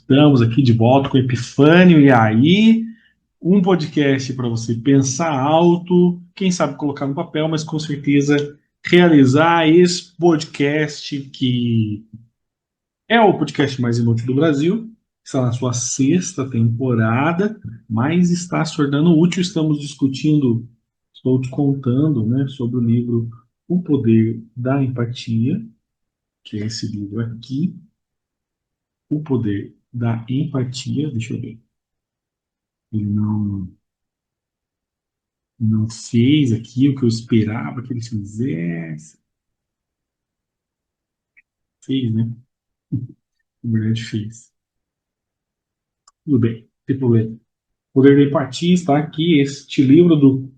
Estamos aqui de volta com o Epifânio, e aí, um podcast para você pensar alto, quem sabe colocar no papel, mas com certeza realizar esse podcast que é o podcast mais inútil do Brasil, está na sua sexta temporada, mas está se tornando útil. Estamos discutindo, estou te contando, né, sobre o livro O Poder da Empatia, que é esse livro aqui, O Poder da Empatia. Deixa eu ver. Ele não fez aqui o que eu esperava que ele fizesse. Fez, né? Na verdade, fez. Tudo bem, não tem problema. O Poder da Empatia está aqui, este livro do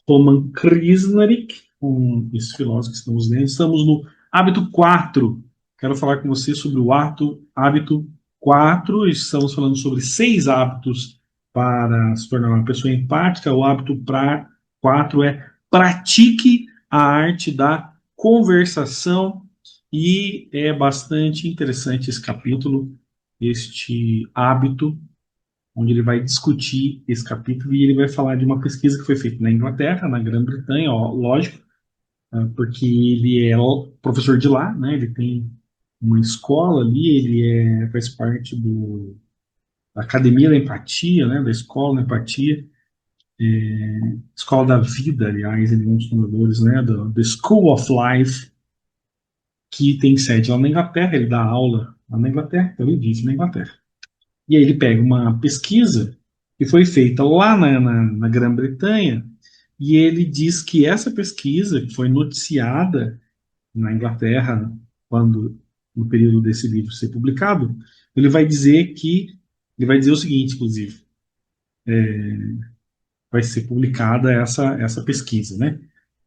Roman Krishnarik, com esse filósofo que estamos lendo. Estamos no hábito 4. Quero falar com você sobre o hábito 4. Estamos falando sobre 6 hábitos para se tornar uma pessoa empática. O hábito 4 é pratique a arte da conversação. E é bastante interessante esse capítulo, este hábito, onde ele vai discutir esse capítulo e ele vai falar de uma pesquisa que foi feita na Inglaterra, na Grã-Bretanha, ó, lógico, porque ele é professor de lá, né? Ele tem uma escola ali, faz parte da Academia da Empatia, né? Da Escola da Empatia, Escola da Vida, aliás, ele é um dos fundadores, né? Do The School of Life, que tem sede lá na Inglaterra. Ele dá aula lá na Inglaterra, então ele disse na Inglaterra. E aí ele pega uma pesquisa que foi feita lá na Grã-Bretanha, e ele diz que essa pesquisa, que foi noticiada na Inglaterra, quando no período desse livro ser publicado, ele vai dizer que, ele vai dizer o seguinte, inclusive, vai ser publicada essa pesquisa, né?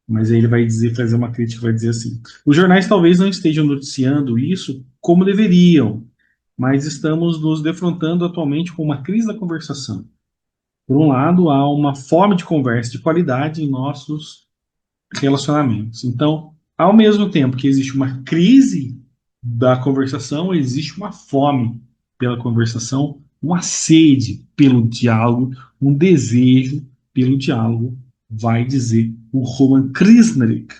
Mas aí ele vai dizer, fazer uma crítica, vai dizer assim: os jornais talvez não estejam noticiando isso como deveriam, mas estamos nos defrontando atualmente com uma crise da conversação. Por um lado, há uma fome de conversa de qualidade em nossos relacionamentos. Então, ao mesmo tempo que existe uma crise da conversação, existe uma fome pela conversação, uma sede pelo diálogo, um desejo pelo diálogo, vai dizer o Roman Krishnarik.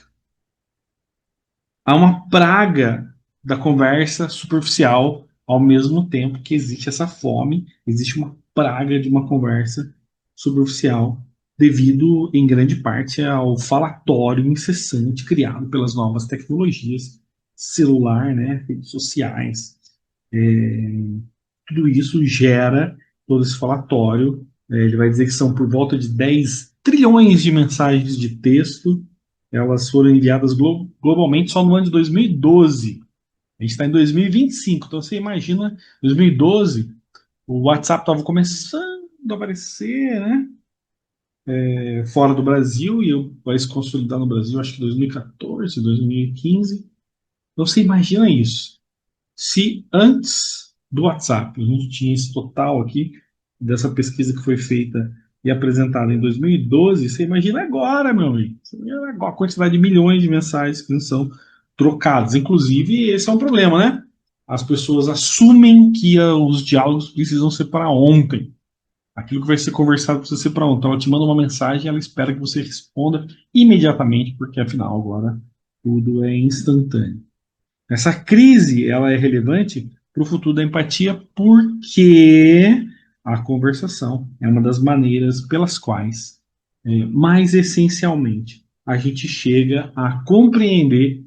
Há uma praga da conversa superficial, ao mesmo tempo que existe essa fome, existe uma praga de uma conversa superficial, devido em grande parte ao falatório incessante criado pelas novas tecnologias, celular, né, redes sociais. Tudo isso gera todo esse falatório. Ele vai dizer que são por volta de 10 trilhões de mensagens de texto. Elas foram enviadas globalmente só no ano de 2012. A gente está em 2025, então você imagina, 2012, o WhatsApp estava começando a aparecer, né? Fora do Brasil, e vai se consolidar no Brasil, acho que 2014, 2015. Então você imagina isso. Se antes do WhatsApp a gente tinha esse total aqui, dessa pesquisa que foi feita e apresentada em 2012, você imagina agora, meu amigo. Você imagina agora a quantidade de milhões de mensagens que não são trocadas. Inclusive, esse é um problema, né? As pessoas assumem que os diálogos precisam ser para ontem. Aquilo que vai ser conversado precisa ser para ontem. Então, ela te manda uma mensagem e ela espera que você responda imediatamente, porque afinal agora tudo é instantâneo. Essa crise, ela é relevante para o futuro da empatia porque a conversação é uma das maneiras pelas quais, mais essencialmente, a gente chega a compreender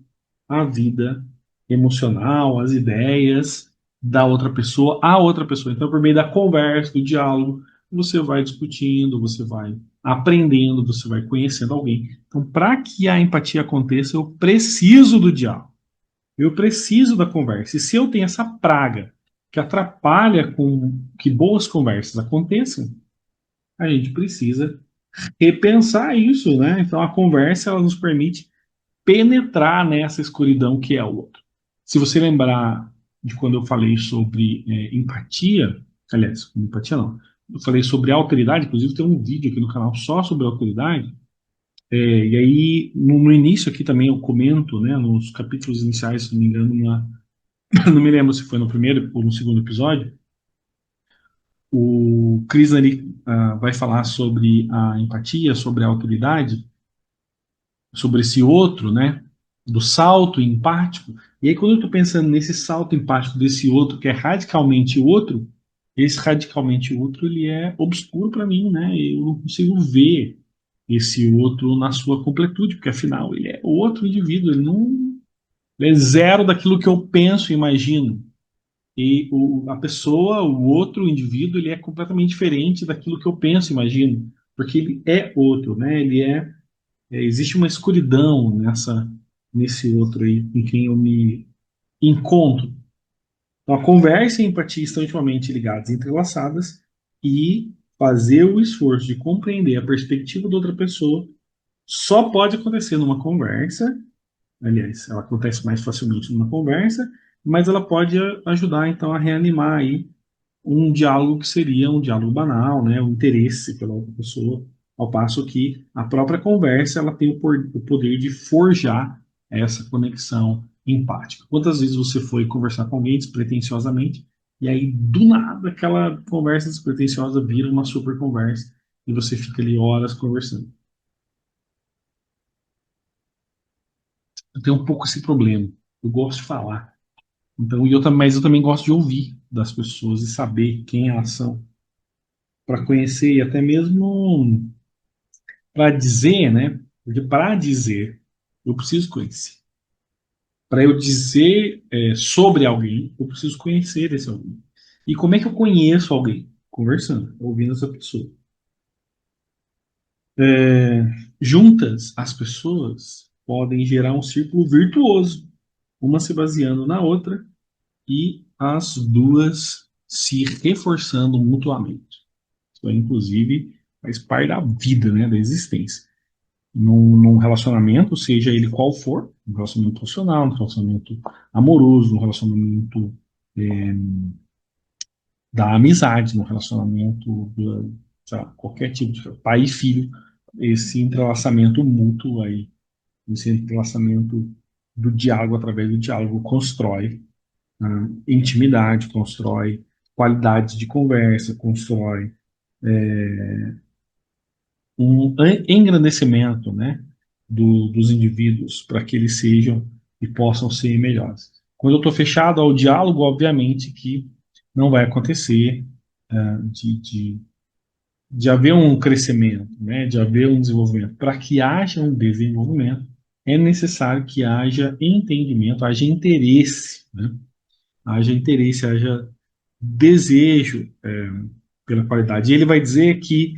a vida emocional, as ideias da outra pessoa, a outra pessoa. Então, por meio da conversa, do diálogo, você vai discutindo, você vai aprendendo, você vai conhecendo alguém. Então, para que a empatia aconteça, eu preciso do diálogo. Eu preciso da conversa. E se eu tenho essa praga que atrapalha com que boas conversas aconteçam, a gente precisa repensar isso, né? Então a conversa ela nos permite penetrar nessa escuridão que é o outro. Se você lembrar de quando eu falei sobre empatia, aliás, empatia não, eu falei sobre autoridade, inclusive tem um vídeo aqui no canal só sobre autoridade. E aí, no início aqui também eu comento, né, nos capítulos iniciais, se não me engano, não me lembro se foi no primeiro ou no segundo episódio, O Chris ali vai falar sobre a empatia, sobre a autoridade, sobre esse outro, né? Do salto empático. E aí, quando eu estou pensando nesse salto empático desse outro, que é radicalmente outro, esse radicalmente outro, ele é obscuro para mim, né? Eu não consigo ver esse outro na sua completude, porque afinal ele é outro indivíduo, ele é zero daquilo que eu penso e imagino. E a pessoa, o outro indivíduo, ele é completamente diferente daquilo que eu penso e imagino, porque ele é outro, né? Existe uma escuridão nesse outro aí com quem eu me encontro. Então, a conversa e a empatia estão intimamente ligadas, entrelaçadas, e fazer o esforço de compreender a perspectiva da outra pessoa só pode acontecer numa conversa. Aliás, ela acontece mais facilmente numa conversa, mas ela pode ajudar, então, a reanimar aí um diálogo que seria um diálogo banal, né, um interesse pela outra pessoa, ao passo que a própria conversa ela tem o poder de forjar essa conexão empática. Quantas vezes você foi conversar com alguém despretensiosamente e aí do nada aquela conversa despretensiosa vira uma super conversa e você fica ali horas conversando? Eu tenho um pouco esse problema. Eu gosto de falar. Então, mas eu também gosto de ouvir das pessoas e saber quem elas são para conhecer e até mesmo para dizer, né? Porque para dizer, eu preciso conhecer. Para eu dizer sobre alguém, eu preciso conhecer esse alguém. E como é que eu conheço alguém? Conversando, ouvindo essa pessoa. É, juntas, as pessoas podem gerar um círculo virtuoso, uma se baseando na outra e as duas se reforçando mutuamente. Isso, inclusive, faz parte da vida, né, da existência. Num relacionamento, seja ele qual for, um relacionamento profissional, um relacionamento amoroso, um relacionamento é, da amizade, um relacionamento, sei lá, qualquer tipo de pai e filho, esse entrelaçamento mútuo aí, esse entrelaçamento do diálogo através do diálogo constrói intimidade, constrói qualidade de conversa, constrói um engrandecimento, né, dos indivíduos para que eles sejam e possam ser melhores. Quando eu estou fechado ao diálogo, obviamente que não vai acontecer de haver um crescimento, né, de haver um desenvolvimento. Para que haja um desenvolvimento, é necessário que haja entendimento, haja interesse, né? Haja interesse, haja desejo pela qualidade. E ele vai dizer que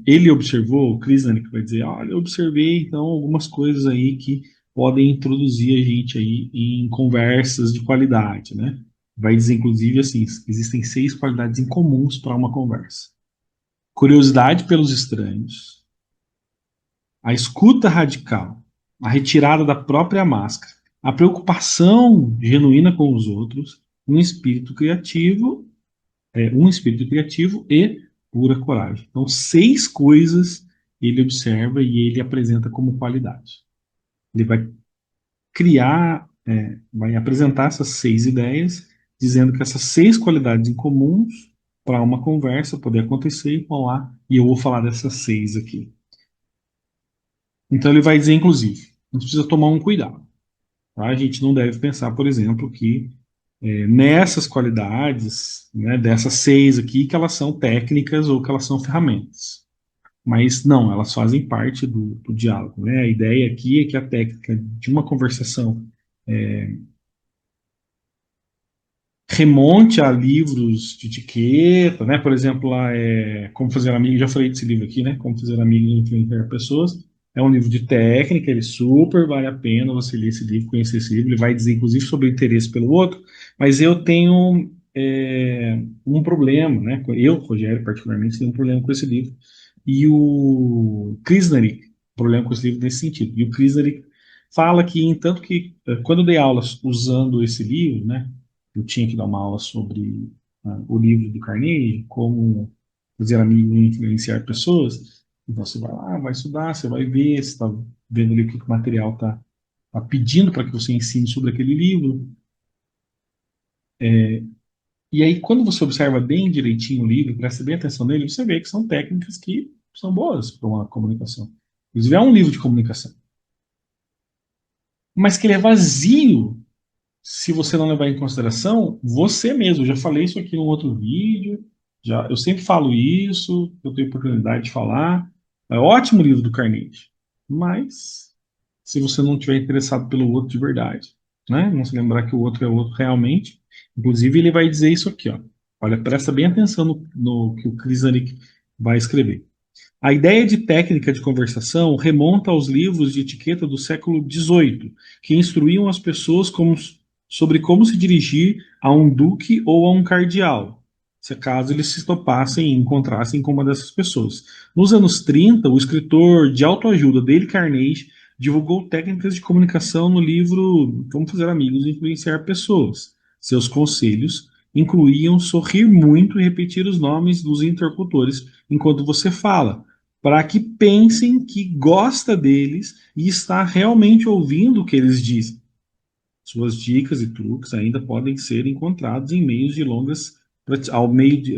ele observou, o Krishnamurti vai dizer, olha, eu observei então algumas coisas aí que podem introduzir a gente aí em conversas de qualidade, né? Vai dizer, inclusive, assim, existem 6 qualidades incomuns para uma conversa: curiosidade pelos estranhos, a escuta radical, a retirada da própria máscara, a preocupação genuína com os outros, um espírito criativo um espírito criativo e pura coragem. Então, 6 coisas ele observa e ele apresenta como qualidade. Ele vai criar, vai apresentar essas 6 ideias, dizendo que essas 6 qualidades incomuns para uma conversa poder acontecer e rolar, e eu vou falar dessas 6 aqui. Então, ele vai dizer, inclusive, a gente precisa tomar um cuidado. Tá? A gente não deve pensar, por exemplo, que nessas qualidades, né, dessas 6 aqui, que elas são técnicas ou que elas são ferramentas. Mas não, elas fazem parte do diálogo. Né? A ideia aqui é que a técnica de uma conversação remonte a livros de etiqueta, né? Por exemplo, lá Como Fazer Amigos, já falei desse livro aqui, né? Como Fazer Amigos e Influenciar Pessoas. É um livro de técnica, ele super vale a pena você ler esse livro, conhecer esse livro. Ele vai dizer, inclusive, sobre o interesse pelo outro, mas eu tenho um problema, né? Eu, Rogério, particularmente, tenho um problema com esse livro. E o Krishnarik, problema com esse livro nesse sentido. E o Krishnarik fala que, entanto que, quando eu dei aulas usando esse livro, né? Eu tinha que dar uma aula sobre o livro do Carnegie, como fazer amigos e influenciar pessoas. Então você vai lá, vai estudar, você vai ver, você está vendo ali o que o material está pedindo para que você ensine sobre aquele livro. E aí, quando você observa bem direitinho o livro, presta bem atenção nele, você vê que são técnicas que são boas para uma comunicação. Inclusive, é um livro de comunicação. Mas que ele é vazio se você não levar em consideração você mesmo. Eu já falei isso aqui num outro vídeo, eu sempre falo isso, eu tenho oportunidade de falar. É um ótimo livro do Carnegie, mas se você não tiver interessado pelo outro de verdade, né? Não se lembrar que o outro é o outro realmente. Inclusive, ele vai dizer isso aqui, ó. Olha, presta bem atenção no que o Krizanik vai escrever. A ideia de técnica de conversação remonta aos livros de etiqueta do século XVIII, que instruíam as pessoas sobre como se dirigir a um duque ou a um cardeal, se acaso eles se topassem e encontrassem com uma dessas pessoas. Nos anos 30, o escritor de autoajuda Dale Carnegie divulgou técnicas de comunicação no livro Como Fazer Amigos e Influenciar Pessoas. Seus conselhos incluíam sorrir muito e repetir os nomes dos interlocutores enquanto você fala, para que pensem que gosta deles e está realmente ouvindo o que eles dizem. Suas dicas e truques ainda podem ser encontrados em meios de longas ao meio de,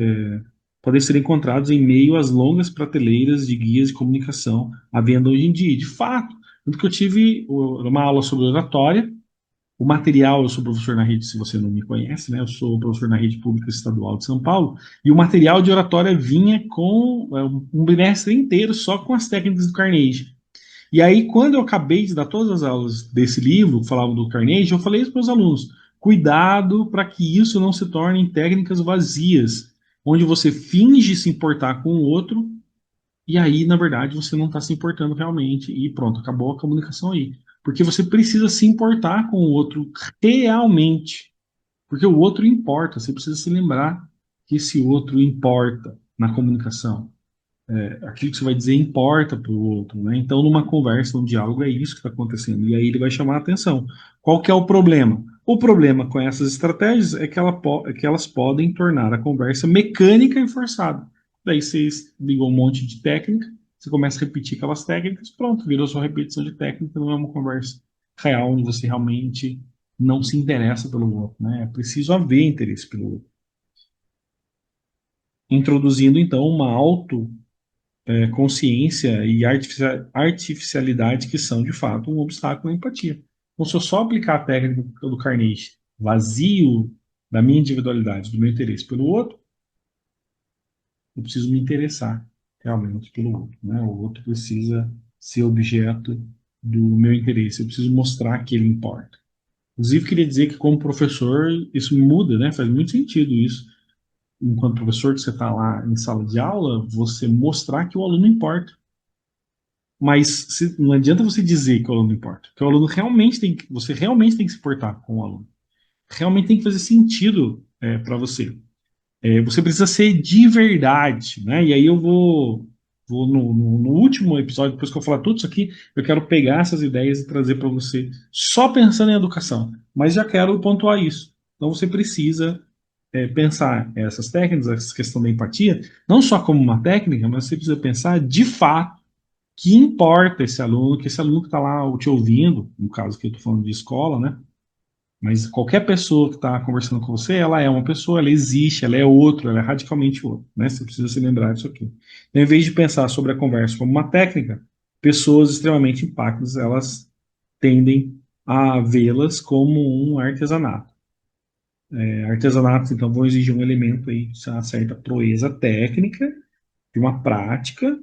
podem ser encontrados em meio às longas prateleiras de guias de comunicação à venda hoje em dia. De fato, tanto que eu tive uma aula sobre oratória. O material, eu sou professor na rede, se você não me conhece, né? Eu sou professor na rede pública estadual de São Paulo, e o material de oratória vinha com um bimestre inteiro só com as técnicas do Carnegie. E aí, quando eu acabei de dar todas as aulas desse livro, que falava do Carnegie, eu falei isso para os alunos: cuidado para que isso não se torne técnicas vazias, onde você finge se importar com o outro, e aí, na verdade, você não está se importando realmente, e pronto, acabou a comunicação aí. Porque você precisa se importar com o outro realmente. Porque o outro importa, você precisa se lembrar que esse outro importa na comunicação. Aquilo que você vai dizer importa para o outro, né? Então, numa conversa, num diálogo, é isso que está acontecendo. E aí ele vai chamar a atenção. Qual que é o problema? O problema com essas estratégias é que, é que elas podem tornar a conversa mecânica e forçada. Daí você ligou um monte de técnica, você começa a repetir aquelas técnicas, pronto, virou sua repetição de técnica, não é uma conversa real, onde você realmente não se interessa pelo outro, né? É preciso haver interesse pelo outro. Introduzindo, então, uma consciência e artificialidade que são, de fato, um obstáculo à empatia. Então, se eu só aplicar a técnica do Carnegie vazio da minha individualidade, do meu interesse pelo outro, eu preciso me interessar realmente pelo outro. Né? O outro precisa ser objeto do meu interesse, eu preciso mostrar que ele importa. Inclusive, queria dizer que, como professor, isso muda, né? Faz muito sentido isso. Enquanto professor, que você está lá em sala de aula, você mostrar que o aluno importa. Mas não adianta você dizer que o aluno importa, porque o aluno realmente você realmente tem que se portar com o aluno. Realmente tem que fazer sentido para você. Você precisa ser de verdade, né? E aí vou no último episódio, depois que eu falar tudo isso aqui, eu quero pegar essas ideias e trazer para você, só pensando em educação. Mas já quero pontuar isso. Então você precisa pensar essas técnicas, essa questão da empatia, não só como uma técnica, mas você precisa pensar de fato que importa esse aluno, que esse aluno que está lá te ouvindo, no caso que eu estou falando de escola, né? Mas qualquer pessoa que está conversando com você, ela é uma pessoa, ela existe, ela é outro, ela é radicalmente outro, né? Você precisa se lembrar disso aqui. Então, em vez de pensar sobre a conversa como uma técnica, pessoas extremamente empáticas, elas tendem a vê-las como um artesanato. Artesanatos, então, vão exigir um elemento aí, de uma certa proeza técnica, de uma prática,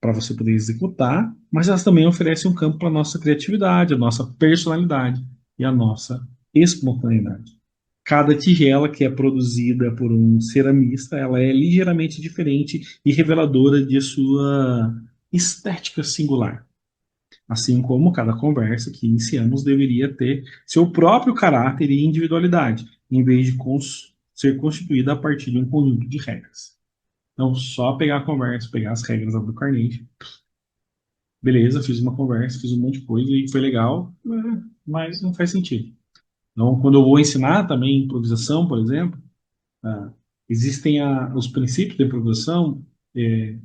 para você poder executar, mas elas também oferecem um campo para a nossa criatividade, a nossa personalidade e a nossa espontaneidade. Cada tigela que é produzida por um ceramista, ela é ligeiramente diferente e reveladora de sua estética singular. Assim como cada conversa que iniciamos deveria ter seu próprio caráter e individualidade, em vez de ser constituída a partir de um conjunto de regras. Então, só pegar a conversa, pegar as regras lá do Carnegie, beleza, fiz uma conversa, fiz um monte de coisa e foi legal, mas não faz sentido. Então, quando eu vou ensinar também improvisação, por exemplo, ah, existem os princípios da improvisação, é,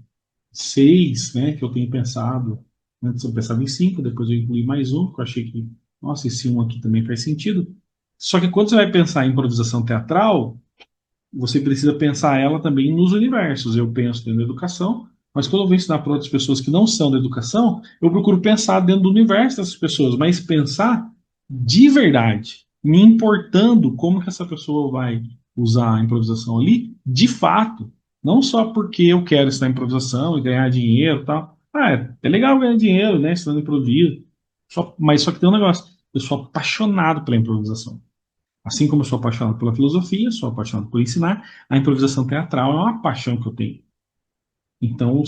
seis, né, que eu tenho pensado. Antes eu pensava em cinco, depois eu incluí mais um, que eu achei que, nossa, esse um aqui também faz sentido. Só que quando você vai pensar em improvisação teatral, você precisa pensar ela também nos universos. Eu penso dentro da educação, mas quando eu vou ensinar para outras pessoas que não são da educação, eu procuro pensar dentro do universo dessas pessoas, mas pensar de verdade, me importando como que essa pessoa vai usar a improvisação ali, de fato, não só porque eu quero estar em improvisação e ganhar dinheiro e tal. Ah, é legal ganhar dinheiro, né, estudando improviso, mas só que tem um negócio, eu sou apaixonado pela improvisação. Assim como eu sou apaixonado pela filosofia, sou apaixonado por ensinar, a improvisação teatral é uma paixão que eu tenho. Então,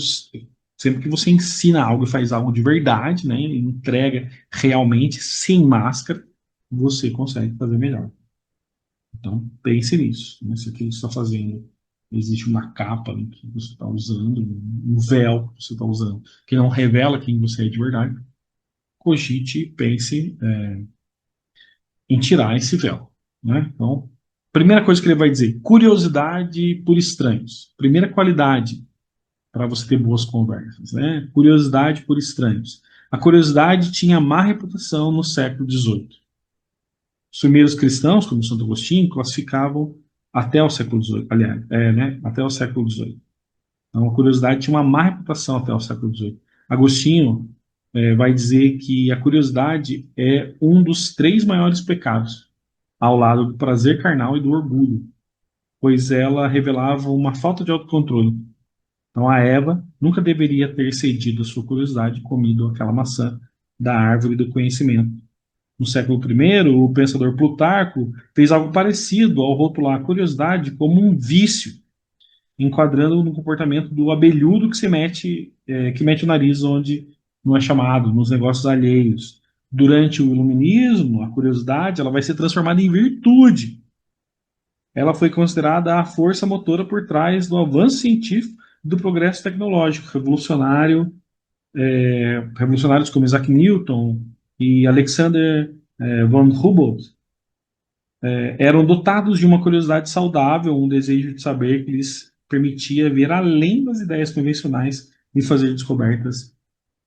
sempre que você ensina algo e faz algo de verdade, né, e entrega realmente, sem máscara, você consegue fazer melhor. Então, pense nisso. Né? Se aquilo que você está fazendo existe uma capa, né, que você está usando, um véu que você está usando, que não revela quem você é de verdade, cogite e pense em tirar esse véu. Né? Então, primeira coisa que ele vai dizer: curiosidade por estranhos. Primeira qualidade para você ter boas conversas, né? Curiosidade por estranhos. A curiosidade tinha má reputação no século XVIII. Os primeiros cristãos, como Santo Agostinho, classificavam até o século XVIII, aliás, né? Até o século XVIII. Então, a curiosidade tinha uma má reputação até o século XVIII. Agostinho vai dizer que a curiosidade é um dos três maiores pecados, ao lado do prazer carnal e do orgulho, pois ela revelava uma falta de autocontrole. Então a Eva nunca deveria ter cedido a sua curiosidade e comido aquela maçã da árvore do conhecimento. No século I, o pensador Plutarco fez algo parecido ao rotular a curiosidade como um vício, enquadrando no comportamento do abelhudo que mete o nariz onde não é chamado, nos negócios alheios. Durante o iluminismo, a curiosidade ela vai ser transformada em virtude. Ela foi considerada a força motora por trás do avanço científico e do progresso tecnológico revolucionário, revolucionários como Isaac Newton e Alexander von Humboldt eram dotados de uma curiosidade saudável, um desejo de saber que lhes permitia ver além das ideias convencionais e fazer descobertas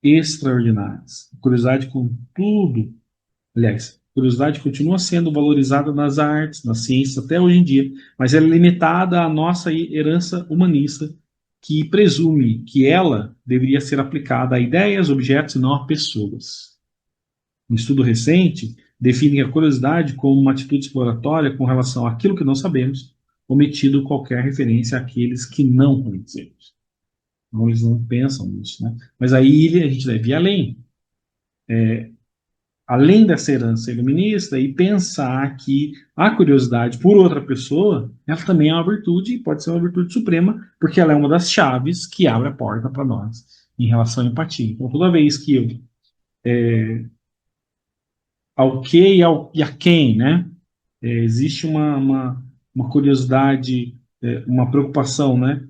extraordinárias. Curiosidade com tudo. Aliás, curiosidade continua sendo valorizada nas artes, nas ciências, até hoje em dia, mas ela é limitada à nossa herança humanista, que presume que ela deveria ser aplicada a ideias, objetos e não a pessoas. Um estudo recente define a curiosidade como uma atitude exploratória com relação àquilo que não sabemos, omitido qualquer referência àqueles que não conhecemos. Então, eles não pensam nisso, né? Mas aí a gente deve ir além dessa herança iluminista e pensar que a curiosidade por outra pessoa, ela também é uma virtude e pode ser uma virtude suprema, porque ela é uma das chaves que abre a porta para nós em relação à empatia. Então, toda vez que eu ao que e a quem, né? Existe uma curiosidade, uma preocupação, né?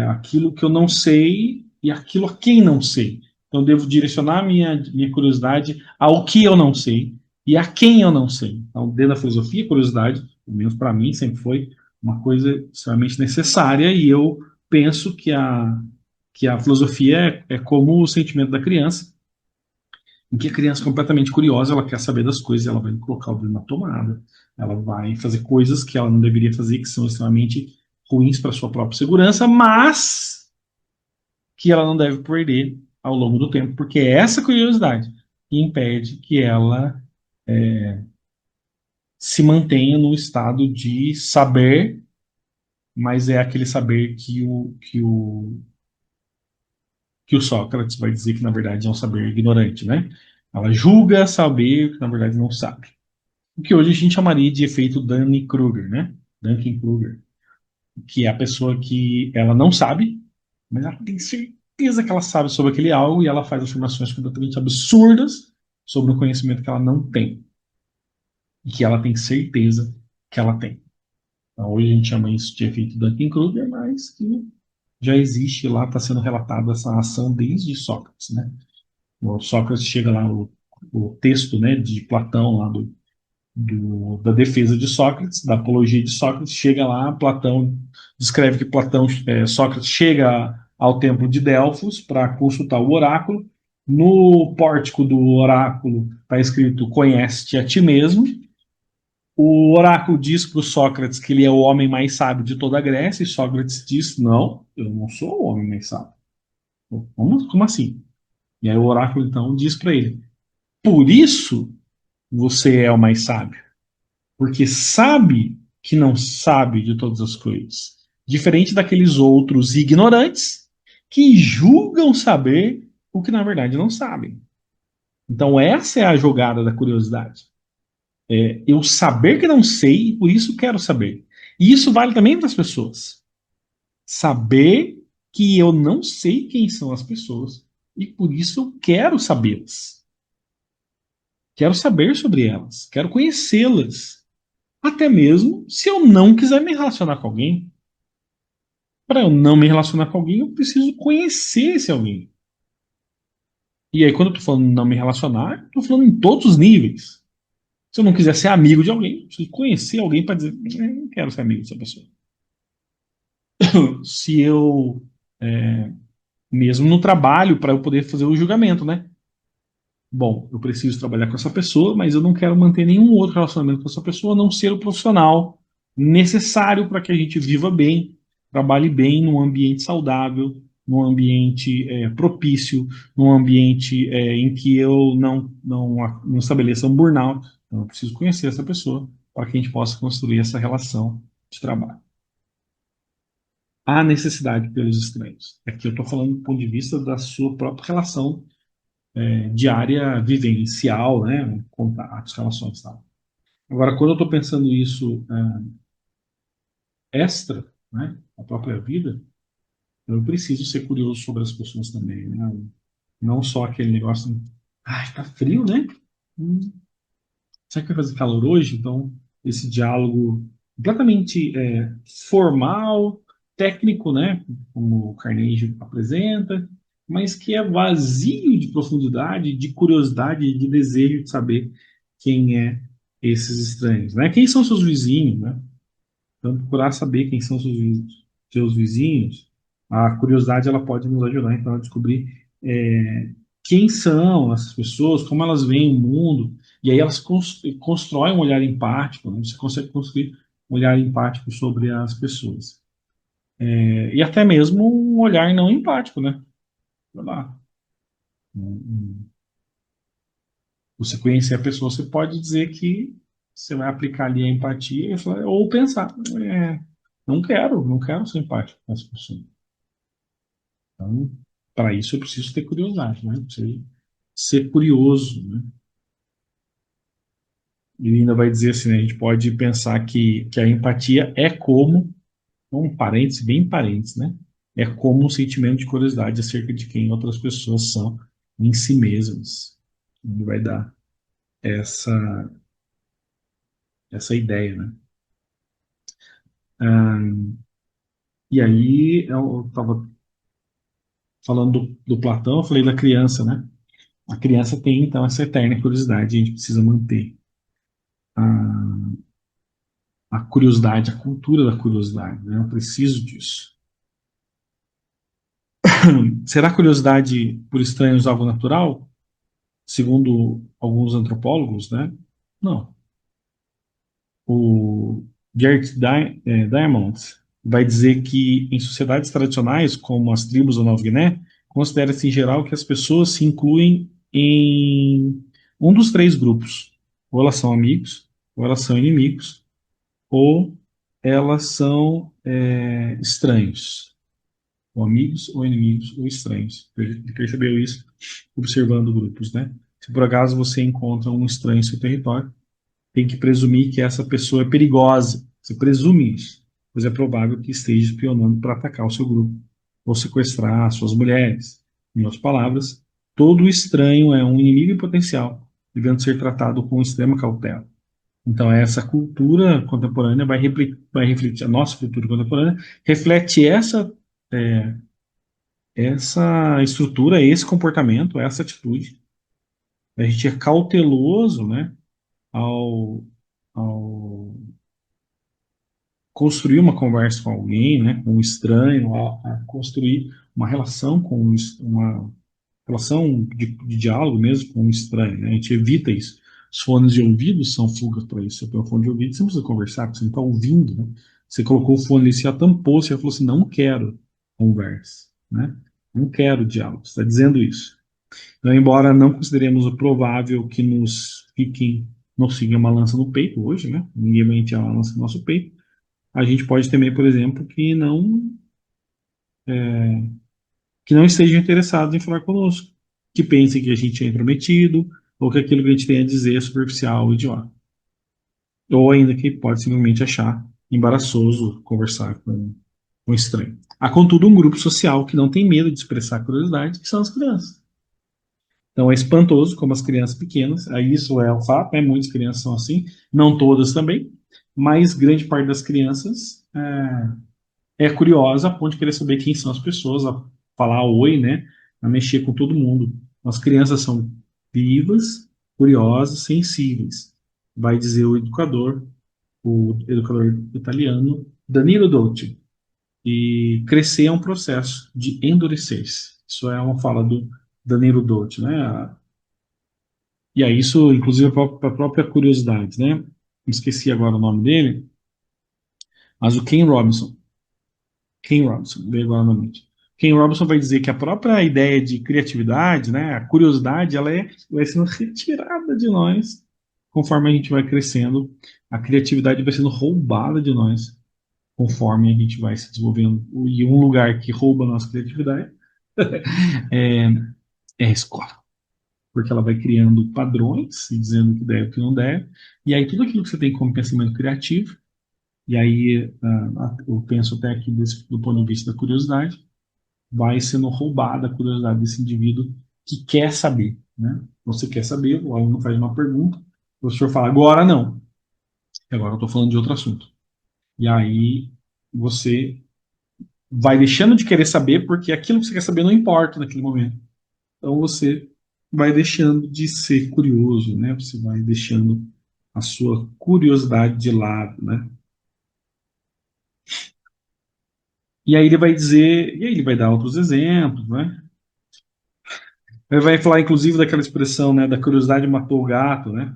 Aquilo que eu não sei e aquilo a quem não sei. Então, eu devo direcionar minha curiosidade ao que eu não sei e a quem eu não sei. Então, dentro da filosofia, a curiosidade, pelo menos para mim, sempre foi uma coisa extremamente necessária e eu penso que a filosofia é como o sentimento da criança, em que a criança é completamente curiosa, ela quer saber das coisas, ela vai colocar o dedo na tomada, ela vai fazer coisas que ela não deveria fazer, que são extremamente ruins para sua própria segurança, mas que ela não deve perder ao longo do tempo, porque é essa curiosidade que impede que ela se mantenha no estado de saber, mas é aquele saber que o Sócrates vai dizer que na verdade é um saber ignorante, né? Ela julga saber que na verdade não sabe. O que hoje a gente chamaria de efeito Dunning-Kruger, né? Dunning-Kruger, que é a pessoa que ela não sabe, mas ela tem certeza que ela sabe sobre aquele algo e ela faz afirmações completamente absurdas sobre um conhecimento que ela não tem e que ela tem certeza que ela tem. Então, hoje a gente chama isso de efeito Dunning-Kruger, mas que já existe lá, está sendo relatada essa ação desde Sócrates, né? O Sócrates chega lá, o texto, né, de Platão lá da defesa de Sócrates, da apologia de Sócrates, chega lá, Platão descreve que Sócrates chega ao templo de Delfos para consultar o oráculo. No pórtico do oráculo está escrito: conhece-te a ti mesmo. O oráculo diz para o Sócrates que ele é o homem mais sábio de toda a Grécia, e Sócrates diz: Não, eu não sou o homem mais sábio. Como assim? E aí o oráculo então diz para ele: Por isso você é o mais sábio, porque sabe que não sabe de todas as coisas. Diferente daqueles outros ignorantes que julgam saber o que na verdade não sabem. Então, essa é a jogada da curiosidade. Eu saber que não sei e por isso quero saber. E isso vale também para as pessoas. Saber que eu não sei quem são as pessoas e por isso eu quero sabê-las. Quero saber sobre elas, quero conhecê-las. Até mesmo se eu não quiser me relacionar com alguém. Para eu não me relacionar com alguém, eu preciso conhecer esse alguém. E aí, quando eu estou falando não me relacionar, estou falando em todos os níveis. Se eu não quiser ser amigo de alguém, eu preciso conhecer alguém para dizer, não quero ser amigo dessa pessoa. Se eu, mesmo no trabalho, para eu poder fazer o julgamento, né? Bom, eu preciso trabalhar com essa pessoa, mas eu não quero manter nenhum outro relacionamento com essa pessoa, a não ser o profissional necessário para que a gente viva bem, trabalhe bem num ambiente saudável, num ambiente propício, num ambiente em que eu não estabeleça um burnout. Então, eu preciso conhecer essa pessoa para que a gente possa construir essa relação de trabalho. Há necessidade pelos estranhos. Aqui eu estou falando do ponto de vista da sua própria relação diária vivencial, né? Contatos, relações e tal. Agora, quando eu estou pensando isso extra, né? A própria vida, eu preciso ser curioso sobre as pessoas também, né? Não só aquele negócio, ai, tá frio, né? Hum, será que vai fazer calor hoje? Então, esse diálogo completamente formal, técnico, né? Como o Carnegie apresenta, mas que é vazio de profundidade, de curiosidade, de desejo de saber quem é esses estranhos, né? Quem são seus vizinhos, né? Então, procurar saber quem são seus vizinhos, a curiosidade ela pode nos ajudar então a descobrir quem são essas pessoas, como elas veem o mundo, e aí elas constroem um olhar empático, né? Você consegue construir um olhar empático sobre as pessoas. E até mesmo um olhar não empático, né? Sei lá. Você conhecer a pessoa, você pode dizer que você vai aplicar ali a empatia ou pensar, não quero ser empático com essa pessoa. Então, para isso eu preciso ter curiosidade, né? Preciso ser curioso, né? Ele ainda vai dizer assim, né, a gente pode pensar que a empatia é como, um parênteses, bem parênteses, né? É como um sentimento de curiosidade acerca de quem outras pessoas são em si mesmas. Ele vai dar essa, essa ideia, né? Ah, e aí eu estava falando do Platão, eu falei da criança, né? A criança tem, então, essa eterna curiosidade, a gente precisa manter a curiosidade, a cultura da curiosidade, né? Eu preciso disso. Será curiosidade por estranhos algo natural? Segundo alguns antropólogos, né? Não. O Diamond vai dizer que em sociedades tradicionais, como as tribos da Nova Guiné, considera-se em geral que as pessoas se incluem em um dos três grupos. Ou elas são amigos, ou elas são inimigos, ou elas são estranhos. Ou amigos, ou inimigos, ou estranhos. Ele percebeu isso observando grupos, né? Se por acaso você encontra um estranho em seu território, tem que presumir que essa pessoa é perigosa. Você presume isso, pois é provável que esteja espionando para atacar o seu grupo ou sequestrar suas mulheres. Em outras palavras, todo estranho é um inimigo em potencial, devendo ser tratado com extrema cautela. Então, essa cultura contemporânea vai refletir, a nossa cultura contemporânea reflete é, essa estrutura, esse comportamento, essa atitude. A gente é cauteloso, né, ao, ao construir uma conversa com alguém, né, com um estranho, a construir uma relação com uma relação de diálogo mesmo com um estranho, né? A gente evita isso. Os fones de ouvido são fugas para isso. Você põe o fone de ouvido, você não precisa conversar, porque você não está ouvindo, né? Você colocou o fone ali, você já tampou, você já falou assim, não quero conversa, né? Não quero diálogo, você está dizendo isso. Então, embora não consideremos o provável que nos sigam uma lança no peito hoje, né? Ninguém vai enfiar uma lança no nosso peito. A gente pode temer, por exemplo, que não estejam interessados em falar conosco, que pensem que a gente é intrometido, ou que aquilo que a gente tem a dizer é superficial, idiota. Ou ainda que pode simplesmente achar embaraçoso conversar com um estranho. Há, contudo, um grupo social que não tem medo de expressar curiosidade, que são as crianças. Então é espantoso como as crianças pequenas, aí isso é um fato, né? Muitas crianças são assim, não todas também, mas grande parte das crianças é curiosa a ponto de querer saber quem são as pessoas, a falar oi, né? A mexer com todo mundo. As crianças são vivas, curiosas, sensíveis. Vai dizer o educador italiano Danilo Dolci. E crescer é um processo de endurecer-se. Isso é uma fala do Danilo Dolci, né? E aí isso, inclusive, para a própria curiosidade, né? Esqueci agora o nome dele, mas o Ken Robinson, veio agora na mente. Ken Robinson vai dizer que a própria ideia de criatividade, né, a curiosidade, vai sendo retirada de nós conforme a gente vai crescendo. A criatividade vai sendo roubada de nós conforme a gente vai se desenvolvendo. E um lugar que rouba a nossa criatividade é, é a escola. Porque ela vai criando padrões e dizendo o que deve e o que não deve. E aí tudo aquilo que você tem como pensamento criativo, e aí eu penso até aqui do ponto de vista da curiosidade, vai sendo roubada a curiosidade desse indivíduo que quer saber, né? Você quer saber, o aluno faz uma pergunta, o professor fala, agora não, agora eu estou falando de outro assunto. E aí você vai deixando de querer saber porque aquilo que você quer saber não importa naquele momento. Então você vai deixando de ser curioso, né? Você vai deixando a sua curiosidade de lado, né? E aí ele vai dizer, e aí ele vai dar outros exemplos, né? Ele vai falar, inclusive, daquela expressão, né, da curiosidade matou o gato, né?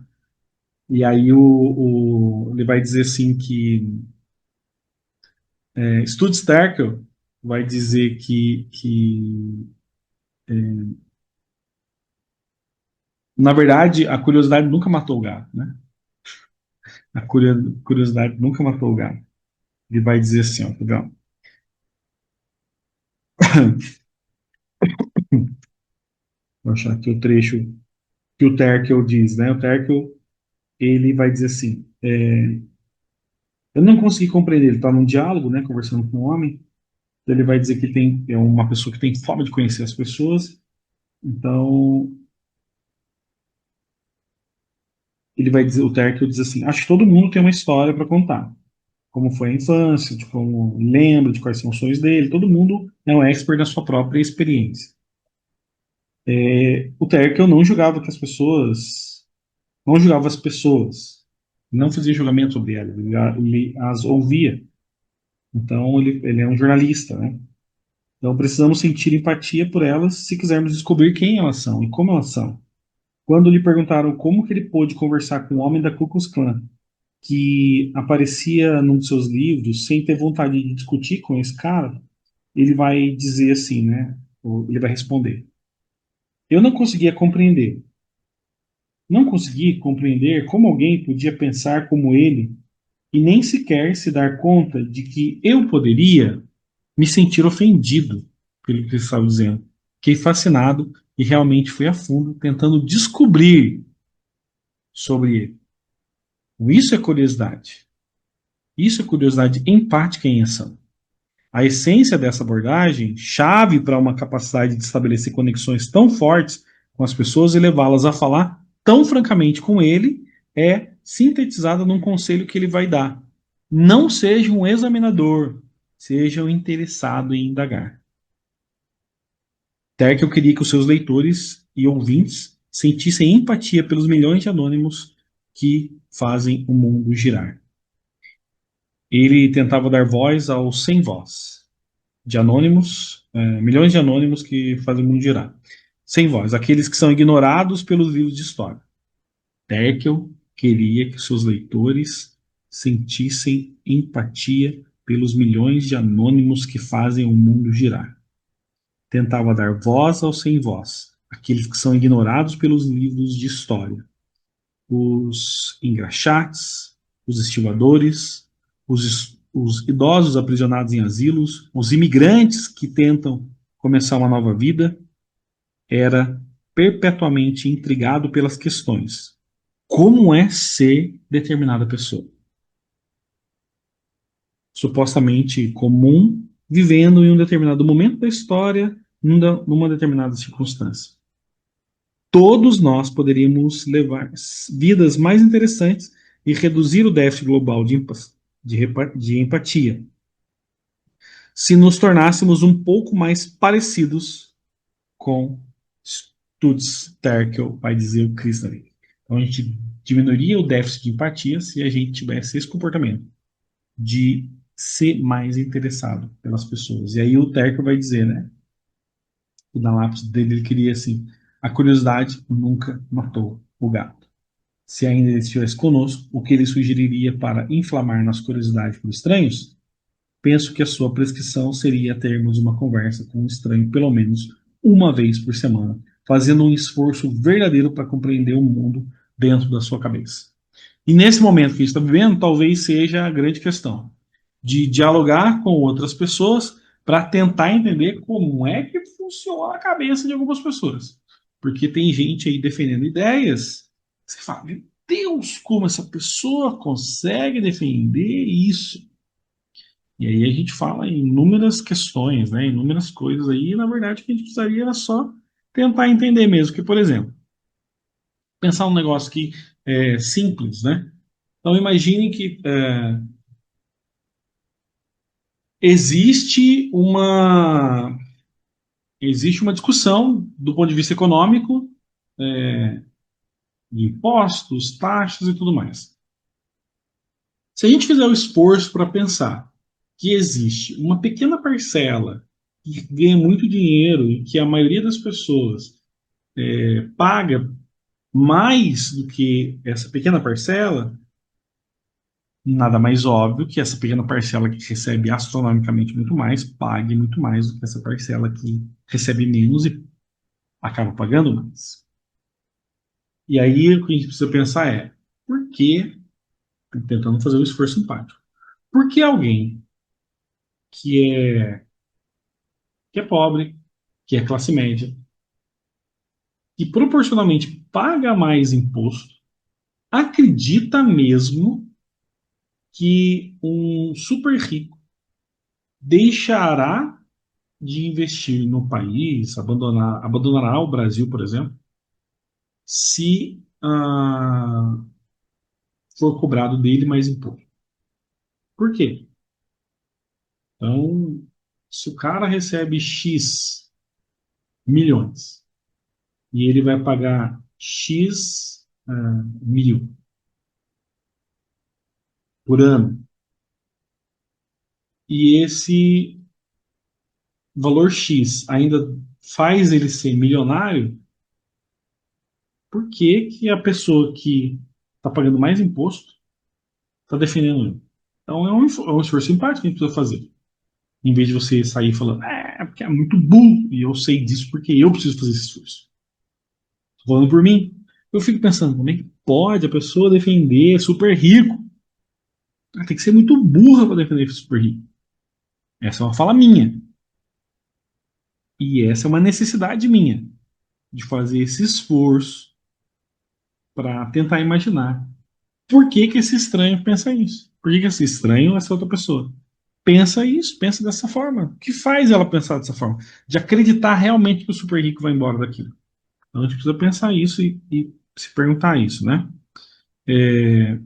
E aí ele vai dizer assim que Stud Sterkel vai dizer que na verdade a curiosidade nunca matou o gato, né? A curiosidade nunca matou o gato. Ele vai dizer assim, ó, tá. Vou achar aqui o trecho que o Terkel diz, né? O Terkel, ele vai dizer assim, eu não consegui compreender, ele está num diálogo, né, conversando com um homem, ele vai dizer que é uma pessoa que tem fome de conhecer as pessoas, então ele vai dizer, o Terkel diz assim, acho que todo mundo tem uma história para contar, como foi a infância, de como lembra, de quais são os sonhos dele, todo mundo é um expert na sua própria experiência. O Terkel não julgava que as pessoas, não julgava as pessoas, não fazia julgamento sobre elas, ele as ouvia. Então ele é um jornalista, né? Então precisamos sentir empatia por elas se quisermos descobrir quem elas são e como elas são. Quando lhe perguntaram como que ele pôde conversar com o homem da Ku Klux Klan, que aparecia num de seus livros, sem ter vontade de discutir com esse cara, ele vai dizer assim, né? Ele vai responder: eu não conseguia compreender. Não consegui compreender como alguém podia pensar como ele e nem sequer se dar conta de que eu poderia me sentir ofendido pelo que ele estava dizendo. Fiquei fascinado e realmente fui a fundo tentando descobrir sobre ele. Isso é curiosidade. Isso é curiosidade empática em ação. A essência dessa abordagem, chave para uma capacidade de estabelecer conexões tão fortes com as pessoas e levá-las a falar tão francamente com ele, é sintetizada num conselho que ele vai dar. Não seja um examinador, seja um interessado em indagar. Até que eu queria que os seus leitores e ouvintes sentissem empatia pelos milhões de anônimos que fazem o mundo girar. Ele tentava dar voz aos sem voz, de anônimos, milhões de anônimos que fazem o mundo girar. Sem voz, aqueles que são ignorados pelos livros de história. Terkel queria que seus leitores sentissem empatia pelos milhões de anônimos que fazem o mundo girar. Tentava dar voz aos sem voz, aqueles que são ignorados pelos livros de história. Os engraxates, os estivadores, os idosos aprisionados em asilos, os imigrantes que tentam começar uma nova vida, era perpetuamente intrigado pelas questões. Como é ser determinada pessoa? Supostamente comum, vivendo em um determinado momento da história, numa determinada circunstância. Todos nós poderíamos levar vidas mais interessantes e reduzir o déficit global de empatia se nos tornássemos um pouco mais parecidos com Studs Terkel, vai dizer o Krishnavik. Então a gente diminuiria o déficit de empatia se a gente tivesse esse comportamento de ser mais interessado pelas pessoas. E aí o Terkel vai dizer, né? Na lápide dele ele queria assim: a curiosidade nunca matou o gato. Se ainda ele estivesse conosco, o que ele sugeriria para inflamar nossa curiosidade por estranhos? Penso que a sua prescrição seria termos uma conversa com um estranho pelo menos uma vez por semana, fazendo um esforço verdadeiro para compreender o mundo dentro da sua cabeça. E nesse momento que a gente está vivendo, talvez seja a grande questão de dialogar com outras pessoas para tentar entender como é que funciona a cabeça de algumas pessoas. Porque tem gente aí defendendo ideias, você fala, meu Deus, como essa pessoa consegue defender isso? E aí a gente fala em inúmeras questões, né, inúmeras coisas aí, e na verdade o que a gente precisaria era só tentar entender mesmo. Que, por exemplo, pensar um negócio aqui simples, né? Então imagine que existe uma existe uma discussão do ponto de vista econômico, é, de impostos, taxas e tudo mais. Se a gente fizer o esforço para pensar que existe uma pequena parcela que ganha muito dinheiro e que a maioria das pessoas paga mais do que essa pequena parcela, nada mais óbvio que essa pequena parcela que recebe astronomicamente muito mais pague muito mais do que essa parcela que recebe menos e acaba pagando mais. E aí o que a gente precisa pensar é, por que, tentando fazer o esforço empático, por que alguém que que é pobre, que é classe média, que proporcionalmente paga mais imposto, acredita mesmo que um super rico deixará de investir no país, abandonará o Brasil, por exemplo, se for cobrado dele mais imposto? Por quê? Então, se o cara recebe X milhões e ele vai pagar X mil por ano, e esse valor X ainda faz ele ser milionário, por que que a pessoa que está pagando mais imposto está defendendo ele? Então é um esforço empático que a gente precisa fazer. Em vez de você sair falando, porque é muito burro, e eu sei disso porque eu preciso fazer esse esforço. Tô falando por mim. Eu fico pensando, como é que pode a pessoa defender super rico? Tem que ser muito burra para defender super rico. Essa é uma fala minha. E essa é uma necessidade minha, de fazer esse esforço para tentar imaginar por que que esse estranho pensa isso. Por que que esse estranho, essa outra pessoa, pensa isso, pensa dessa forma. O que faz ela pensar dessa forma? De acreditar realmente que o super rico vai embora daquilo. Então a gente precisa pensar isso e se perguntar isso, né? É,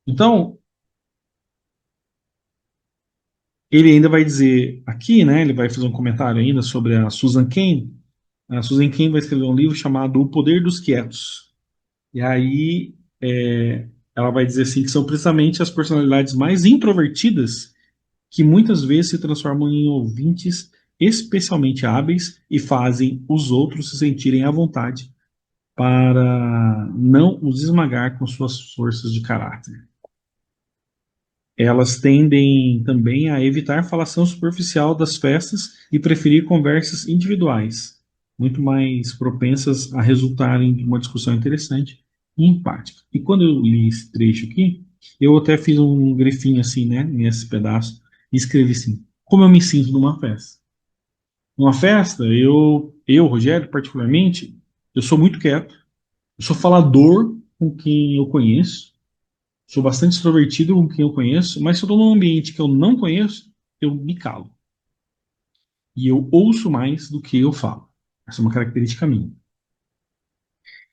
então, ele ainda vai dizer aqui, né? Ele vai fazer um comentário ainda sobre a Susan Cain. A Susan Cain vai escrever um livro chamado O Poder dos Quietos. E aí ela vai dizer assim que são precisamente as personalidades mais introvertidas que muitas vezes se transformam em ouvintes especialmente hábeis e fazem os outros se sentirem à vontade para não os esmagar com suas forças de caráter. Elas tendem também a evitar falação superficial das festas e preferir conversas individuais, muito mais propensas a resultarem de uma discussão interessante e empática. E quando eu li esse trecho aqui, eu até fiz um grifinho assim, né, nesse pedaço, e escrevi assim: como eu me sinto numa festa. Numa festa, Rogério, particularmente, eu sou muito quieto, eu sou falador com quem eu conheço, sou bastante extrovertido com quem eu conheço, mas se eu estou num ambiente que eu não conheço, eu me calo. E eu ouço mais do que eu falo. Essa é uma característica minha.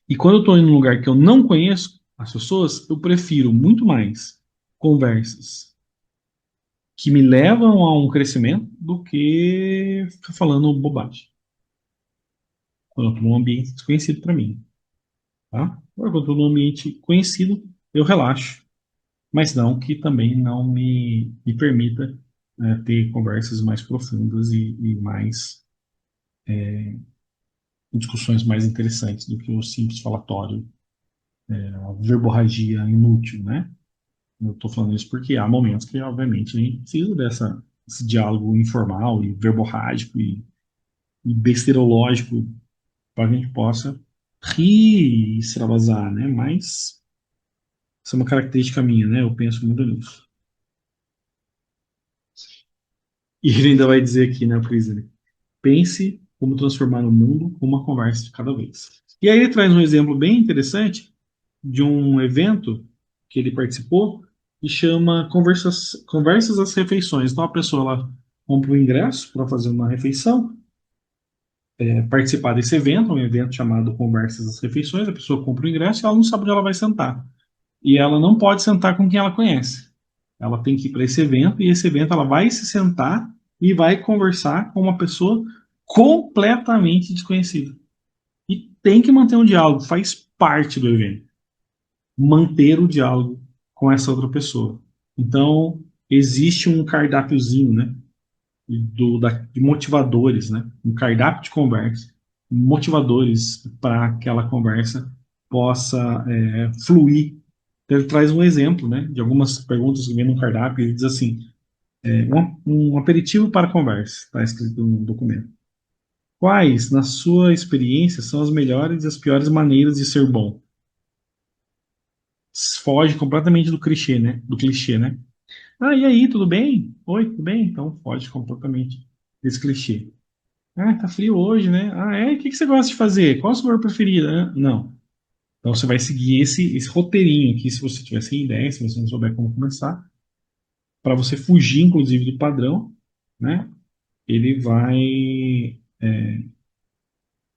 E quando eu estou em um lugar que eu não conheço as pessoas, eu prefiro muito mais conversas que me levam a um crescimento do que ficar falando bobagem. Quando eu estou num ambiente desconhecido para mim. Tá? Agora, quando eu estou num ambiente conhecido, eu relaxo, mas não que também não me permita ter conversas mais profundas e mais discussões mais interessantes do que o simples falatório, a verborragia inútil, né? Eu estou falando isso porque há momentos que, obviamente, a gente precisa desse diálogo informal e verborrágico e besteirológico para que a gente possa rir e extravasar, né? Mas isso é uma característica minha, né? Eu penso muito nisso. E ele ainda vai dizer aqui, né, Prisoner? Pense como transformar o mundo com uma conversa de cada vez. E aí ele traz um exemplo bem interessante de um evento que ele participou que chama Conversas às Refeições. Então a pessoa ela compra o ingresso para fazer uma refeição, participar desse evento, um evento chamado Conversas às Refeições. A pessoa compra o ingresso e ela não sabe onde ela vai sentar. E ela não pode sentar com quem ela conhece. Ela tem que ir para esse evento e esse evento ela vai se sentar e vai conversar com uma pessoa completamente desconhecida. E tem que manter um diálogo, faz parte do evento. Manter o diálogo com essa outra pessoa. Então, existe um cardápiozinho, né, de motivadores, né, um cardápio de conversa, motivadores para aquela conversa possa fluir. Ele traz um exemplo, né, de algumas perguntas que vem no cardápio, ele diz assim, um aperitivo para a conversa, está escrito no documento. Quais, na sua experiência, são as melhores e as piores maneiras de ser bom? Foge completamente do clichê, né? Do clichê, né? Ah, e aí, tudo bem? Oi, tudo bem? Então foge completamente desse clichê. Ah, tá frio hoje, né? Ah, é? O que que você gosta de fazer? Qual a sua cor preferida? Ah, não. Então você vai seguir esse roteirinho aqui, se você tiver sem ideia, se você não souber como começar, para você fugir, inclusive, do padrão, né? Ele vai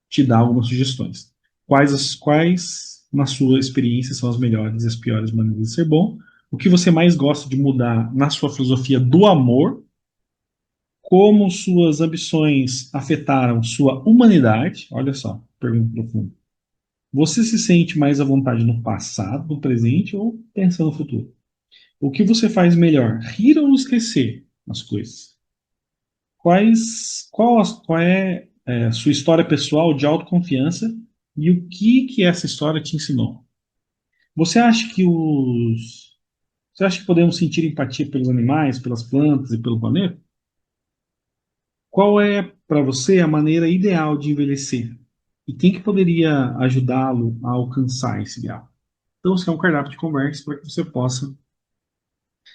te dar algumas sugestões. Quais, na sua experiência, são as melhores e as piores maneiras de ser bom? O que você mais gosta de mudar na sua filosofia do amor? Como suas ambições afetaram sua humanidade? Olha só, pergunta profunda. Você se sente mais à vontade no passado, no presente ou pensando no futuro? O que você faz melhor, rir ou esquecer as coisas? Qual é a sua história pessoal de autoconfiança e o que essa história te ensinou? Você acha que os Você acha que podemos sentir empatia pelos animais, pelas plantas e pelo planeta? Qual é, para você, a maneira ideal de envelhecer? E quem que poderia ajudá-lo a alcançar esse ideal? Então, isso é um cardápio de conversa para que você possa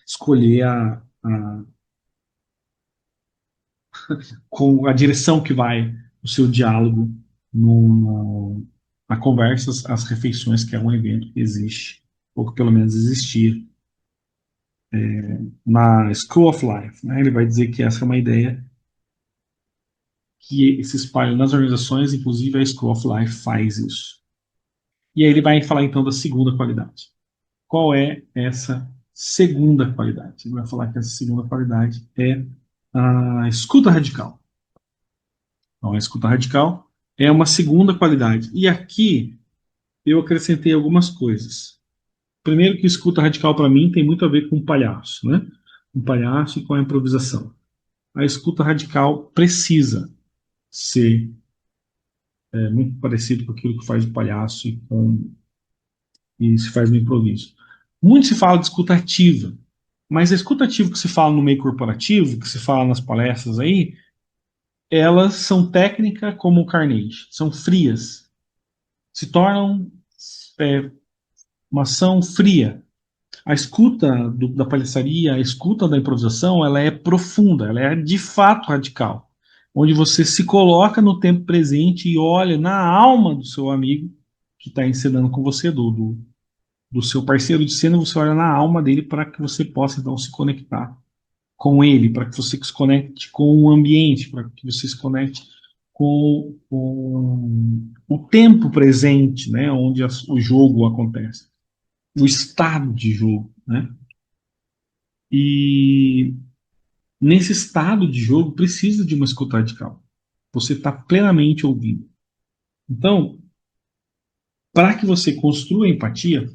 escolher com a direção que vai o seu diálogo na Conversas, as Refeições, que é um evento que existe, ou que pelo menos existia, na School of Life. Né? Ele vai dizer que essa é uma ideia que se espalha nas organizações, inclusive a School of Life faz isso. E aí ele vai falar então da segunda qualidade. Qual é essa segunda qualidade? Ele vai falar que essa segunda qualidade é a escuta radical. Então, a escuta radical é uma segunda qualidade. E aqui eu acrescentei algumas coisas. Primeiro que escuta radical para mim tem muito a ver com o palhaço, né? Um palhaço e com a improvisação. A escuta radical precisa ser é muito parecido com aquilo que faz o palhaço e se faz no improviso. Muito se fala de escuta ativa, mas a escuta ativa que se fala no meio corporativo, que se fala nas palestras aí, elas são técnicas como o Carnegie, são frias, se tornam é, uma ação fria. A escuta da palhaçaria, a escuta da improvisação, ela é profunda, ela é de fato radical, onde você se coloca no tempo presente e olha na alma do seu amigo que está encenando com você, do seu parceiro de cena, você olha na alma dele para que você possa então se conectar com ele, para que você se conecte com o ambiente, para que você se conecte com o tempo presente, né, onde o jogo acontece, o estado de jogo, né? E nesse estado de jogo precisa de uma escuta radical. Você está plenamente ouvindo. Então, para que você construa empatia,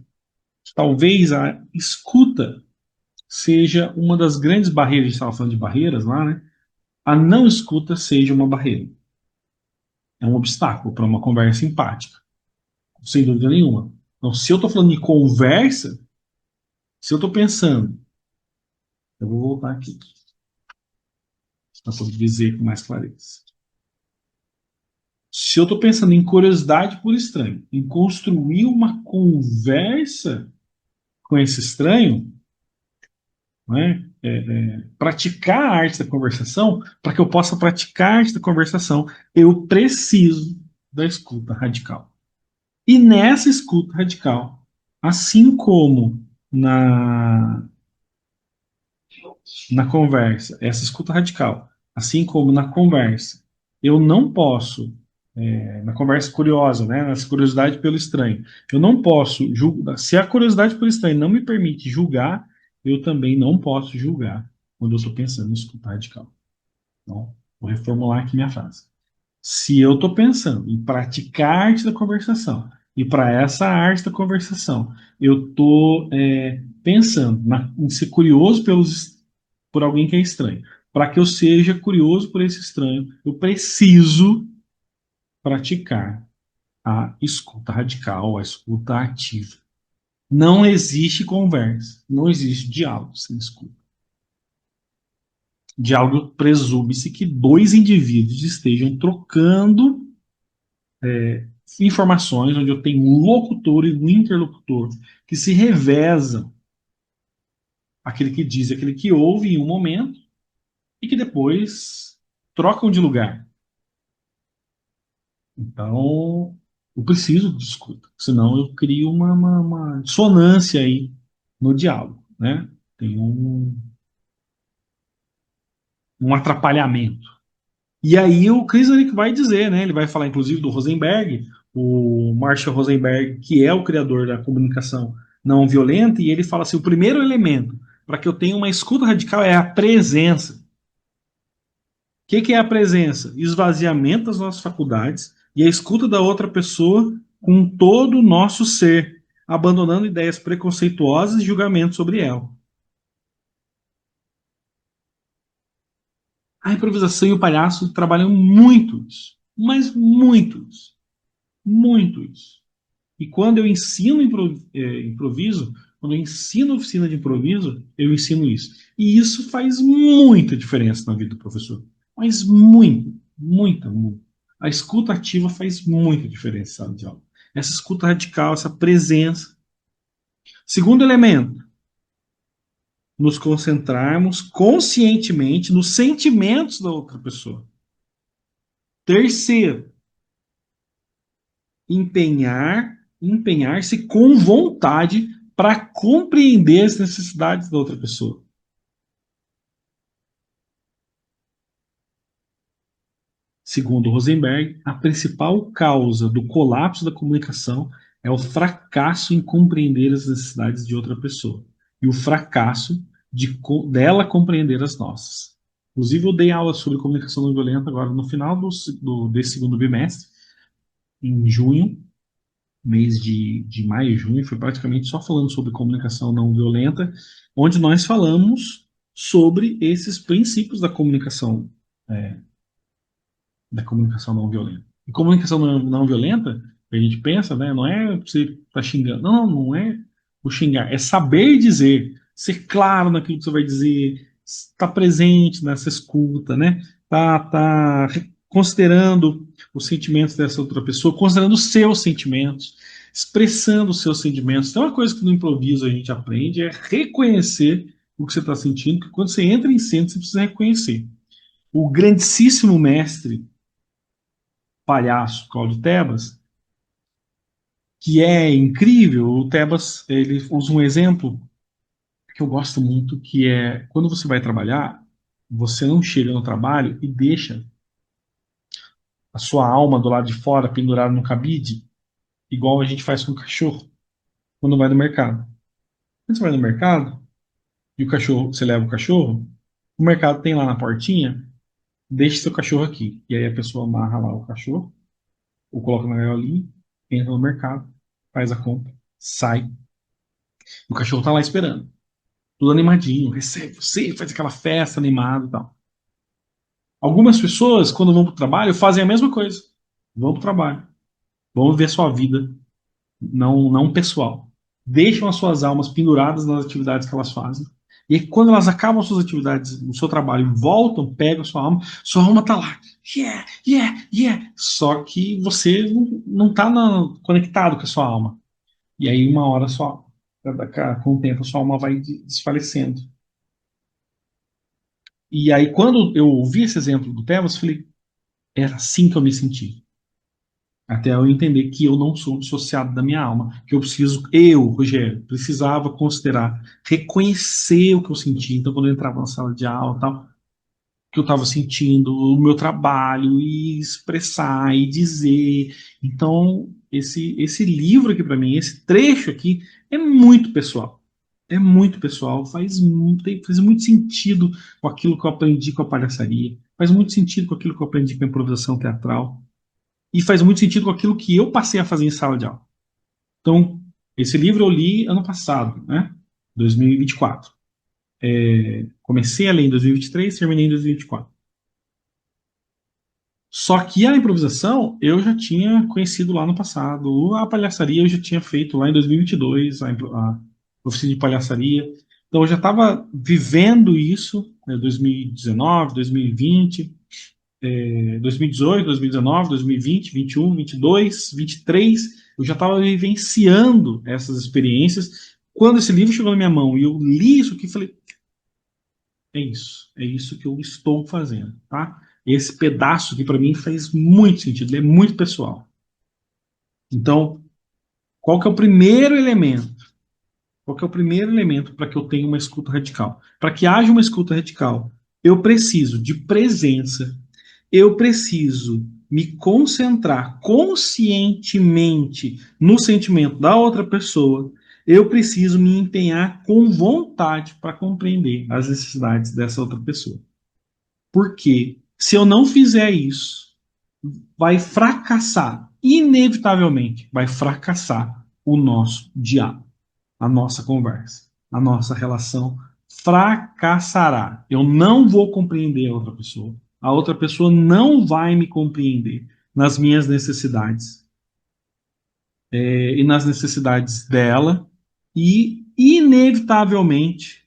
talvez a escuta seja uma das grandes barreiras, a gente estava falando de barreiras lá, né? A não escuta seja uma barreira. É um obstáculo para uma conversa empática, sem dúvida nenhuma. Então, se eu estou falando de conversa, se eu estou pensando, eu vou voltar aqui para poder dizer com mais clareza. Se eu estou pensando em curiosidade por estranho, em construir uma conversa com esse estranho, né, praticar a arte da conversação, para que eu possa praticar a arte da conversação, eu preciso da escuta radical. E nessa escuta radical, assim como na conversa, essa escuta radical, assim como na conversa, eu não posso, na conversa curiosa, né, nessa curiosidade pelo estranho, eu não posso julgar, se a curiosidade pelo estranho não me permite julgar, eu também não posso julgar quando eu estou pensando em escuta radical. Então, vou reformular aqui minha frase. Se eu estou pensando em praticar a arte da conversação, e para essa arte da conversação, eu estou pensando em ser curioso por alguém que é estranho. Para que eu seja curioso por esse estranho, eu preciso praticar a escuta radical, a escuta ativa. Não existe conversa, não existe diálogo sem escuta. Diálogo presume-se que dois indivíduos estejam trocando informações, onde eu tenho um locutor e um interlocutor que se revezam, aquele que diz e aquele que ouve em um momento, e que depois trocam de lugar. Então, eu preciso de escuta, senão eu crio uma dissonância aí no diálogo, né? Tem um atrapalhamento. E aí o Krisanick vai dizer, né? Ele vai falar, inclusive, do Rosenberg, o Marshall Rosenberg, que é o criador da comunicação não violenta, e ele fala assim: o primeiro elemento para que eu tenha uma escuta radical é a presença. O que é a presença? Esvaziamento das nossas faculdades e a escuta da outra pessoa com todo o nosso ser, abandonando ideias preconceituosas e julgamentos sobre ela. A improvisação e o palhaço trabalham muito isso, mas muito isso, muito isso. E quando eu ensino improviso, quando eu ensino oficina de improviso, eu ensino isso. E isso faz muita diferença na vida do professor. Mas muito, muita, muito. A escuta ativa faz muita diferença em sala de aula. Essa escuta radical, essa presença. Segundo elemento, nos concentrarmos conscientemente nos sentimentos da outra pessoa. Terceiro, empenhar-se com vontade para compreender as necessidades da outra pessoa. Segundo Rosenberg, a principal causa do colapso da comunicação é o fracasso em compreender as necessidades de outra pessoa e o fracasso dela compreender as nossas. Inclusive, eu dei aula sobre comunicação não violenta agora no final desse segundo bimestre, em junho, mês de maio e junho, foi praticamente só falando sobre comunicação não violenta, onde nós falamos sobre esses princípios da comunicação não violenta. E comunicação não violenta, a gente pensa, né? Não é você estar xingando. Não, não é o xingar. É saber dizer, ser claro naquilo que você vai dizer, estar presente nessa escuta, né? Tá considerando os sentimentos dessa outra pessoa, considerando os seus sentimentos, expressando os seus sentimentos. Então, uma coisa que no improviso a gente aprende é reconhecer o que você está sentindo, porque quando você entra em cena, você precisa reconhecer. O grandíssimo mestre palhaço Cláudio Tebas, que é incrível. O Tebas, ele usa um exemplo que eu gosto muito, que é quando você vai trabalhar, você não chega no trabalho e deixa a sua alma do lado de fora pendurada no cabide, igual a gente faz com o cachorro quando vai no mercado. Quando você vai no mercado e o cachorro, você leva o cachorro, o mercado tem lá na portinha, deixe seu cachorro aqui. E aí a pessoa amarra lá o cachorro, ou coloca na gaiolinha, entra no mercado, faz a compra, sai. O cachorro tá lá esperando, tudo animadinho, recebe você, faz aquela festa animada e tal. Algumas pessoas, quando vão para o trabalho, fazem a mesma coisa. Vão para o trabalho, vão viver sua vida, não pessoal. Deixam as suas almas penduradas nas atividades que elas fazem. E aí, quando elas acabam suas atividades no seu trabalho e voltam, pegam sua alma tá lá. Yeah, yeah, yeah. Só que você não tá conectado com a sua alma. E aí, uma hora só, com o tempo, a sua alma vai desfalecendo. E aí, quando eu ouvi esse exemplo do Tevas, eu falei, era assim que eu me senti. Até eu entender que eu não sou dissociado da minha alma, que Rogério, precisava considerar, reconhecer o que eu sentia. Então, quando eu entrava na sala de aula, tal, que eu estava sentindo, o meu trabalho, e expressar, e dizer. Então, esse livro aqui para mim, esse trecho aqui, é muito pessoal. É muito pessoal, faz muito sentido com aquilo que eu aprendi com a palhaçaria, faz muito sentido com aquilo que eu aprendi com a improvisação teatral, e faz muito sentido com aquilo que eu passei a fazer em sala de aula. Então, esse livro eu li ano passado, né? 2024. Comecei a ler em 2023, terminei em 2024. Só que a improvisação eu já tinha conhecido lá no passado. A palhaçaria eu já tinha feito lá em 2022, a oficina de palhaçaria. Então eu já estava vivendo isso, né, 2019, 2020, 2018, 2019, 2020, 21, 22, 23. Eu já estava vivenciando essas experiências. Quando esse livro chegou na minha mão e eu li isso aqui, falei: é isso que eu estou fazendo, tá? Esse pedaço aqui para mim faz muito sentido, ele é muito pessoal. Então, qual que é o primeiro elemento? Qual que é o primeiro elemento para que eu tenha uma escuta radical? Para que haja uma escuta radical, eu preciso de presença, eu preciso me concentrar conscientemente no sentimento da outra pessoa, eu preciso me empenhar com vontade para compreender as necessidades dessa outra pessoa. Porque se eu não fizer isso, vai fracassar, inevitavelmente, vai fracassar o nosso diálogo, a nossa conversa, a nossa relação fracassará. Eu não vou compreender a outra pessoa. A outra pessoa não vai me compreender nas minhas necessidades, e nas necessidades dela, e inevitavelmente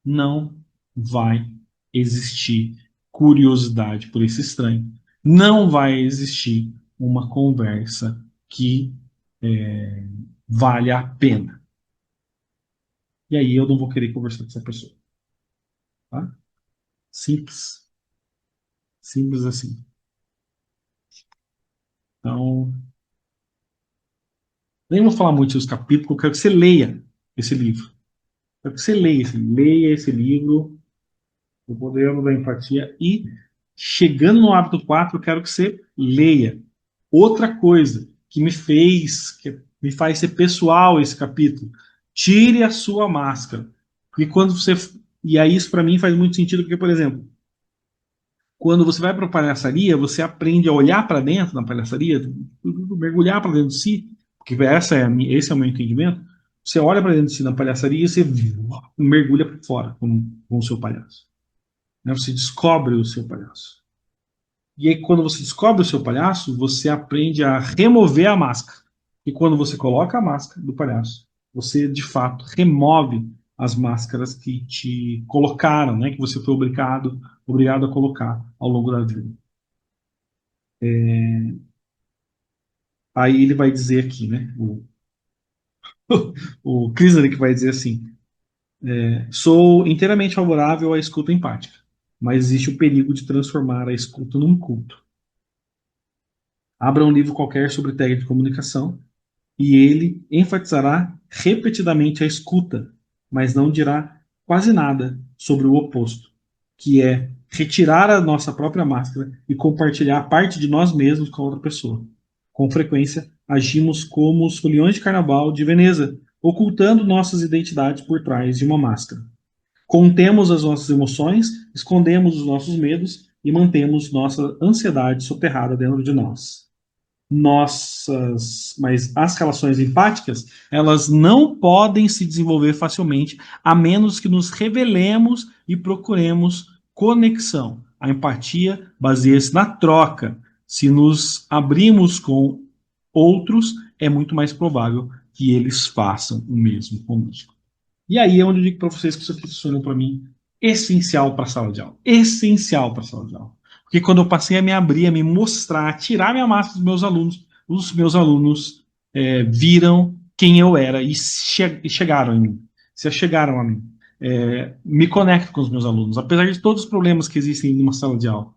não vai existir curiosidade por esse estranho. Não vai existir uma conversa que vale a pena. E aí eu não vou querer conversar com essa pessoa. Tá? Simples. Simples assim. Então, nem vou falar muito sobre os capítulos, porque eu quero que você leia esse livro. Eu quero que você leia esse livro, O Poder da Empatia, e chegando no hábito 4, eu quero que você leia. Outra coisa que me faz ser pessoal esse capítulo, tire a sua máscara. Porque quando você. E aí isso para mim faz muito sentido, porque, por exemplo, quando você vai para a palhaçaria, você aprende a olhar para dentro da palhaçaria, mergulhar para dentro de si, porque esse é o meu entendimento. Você olha para dentro de si na palhaçaria e você mergulha para fora com o seu palhaço. Né? Você descobre o seu palhaço. E aí, quando você descobre o seu palhaço, você aprende a remover a máscara. E quando você coloca a máscara do palhaço, você de fato remove as máscaras que te colocaram, né? Que você foi obrigado a colocar ao longo da vida. Aí ele vai dizer aqui, né? O Krisner que vai dizer assim: sou inteiramente favorável à escuta empática, mas existe o perigo de transformar a escuta num culto. Abra um livro qualquer sobre técnica de comunicação e ele enfatizará repetidamente a escuta, mas não dirá quase nada sobre o oposto, que é retirar a nossa própria máscara e compartilhar parte de nós mesmos com a outra pessoa. Com frequência, agimos como os foliões de carnaval de Veneza, ocultando nossas identidades por trás de uma máscara. Contemos as nossas emoções, escondemos os nossos medos e mantemos nossa ansiedade soterrada dentro de nós. Mas as relações empáticas, elas não podem se desenvolver facilmente a menos que nos revelemos e procuremos conexão. A empatia baseia-se na troca. Se nos abrimos com outros, é muito mais provável que eles façam o mesmo conosco. E aí é onde eu digo para vocês que isso aqui funciona para mim essencial para a sala de aula. Essencial para a sala de aula. Porque quando eu passei a me abrir, a me mostrar, a tirar minha máscara dos meus alunos, os meus alunos viram quem eu era e chegaram em mim. Se chegaram a mim. Me conecto com os meus alunos. Apesar de todos os problemas que existem em uma sala de aula,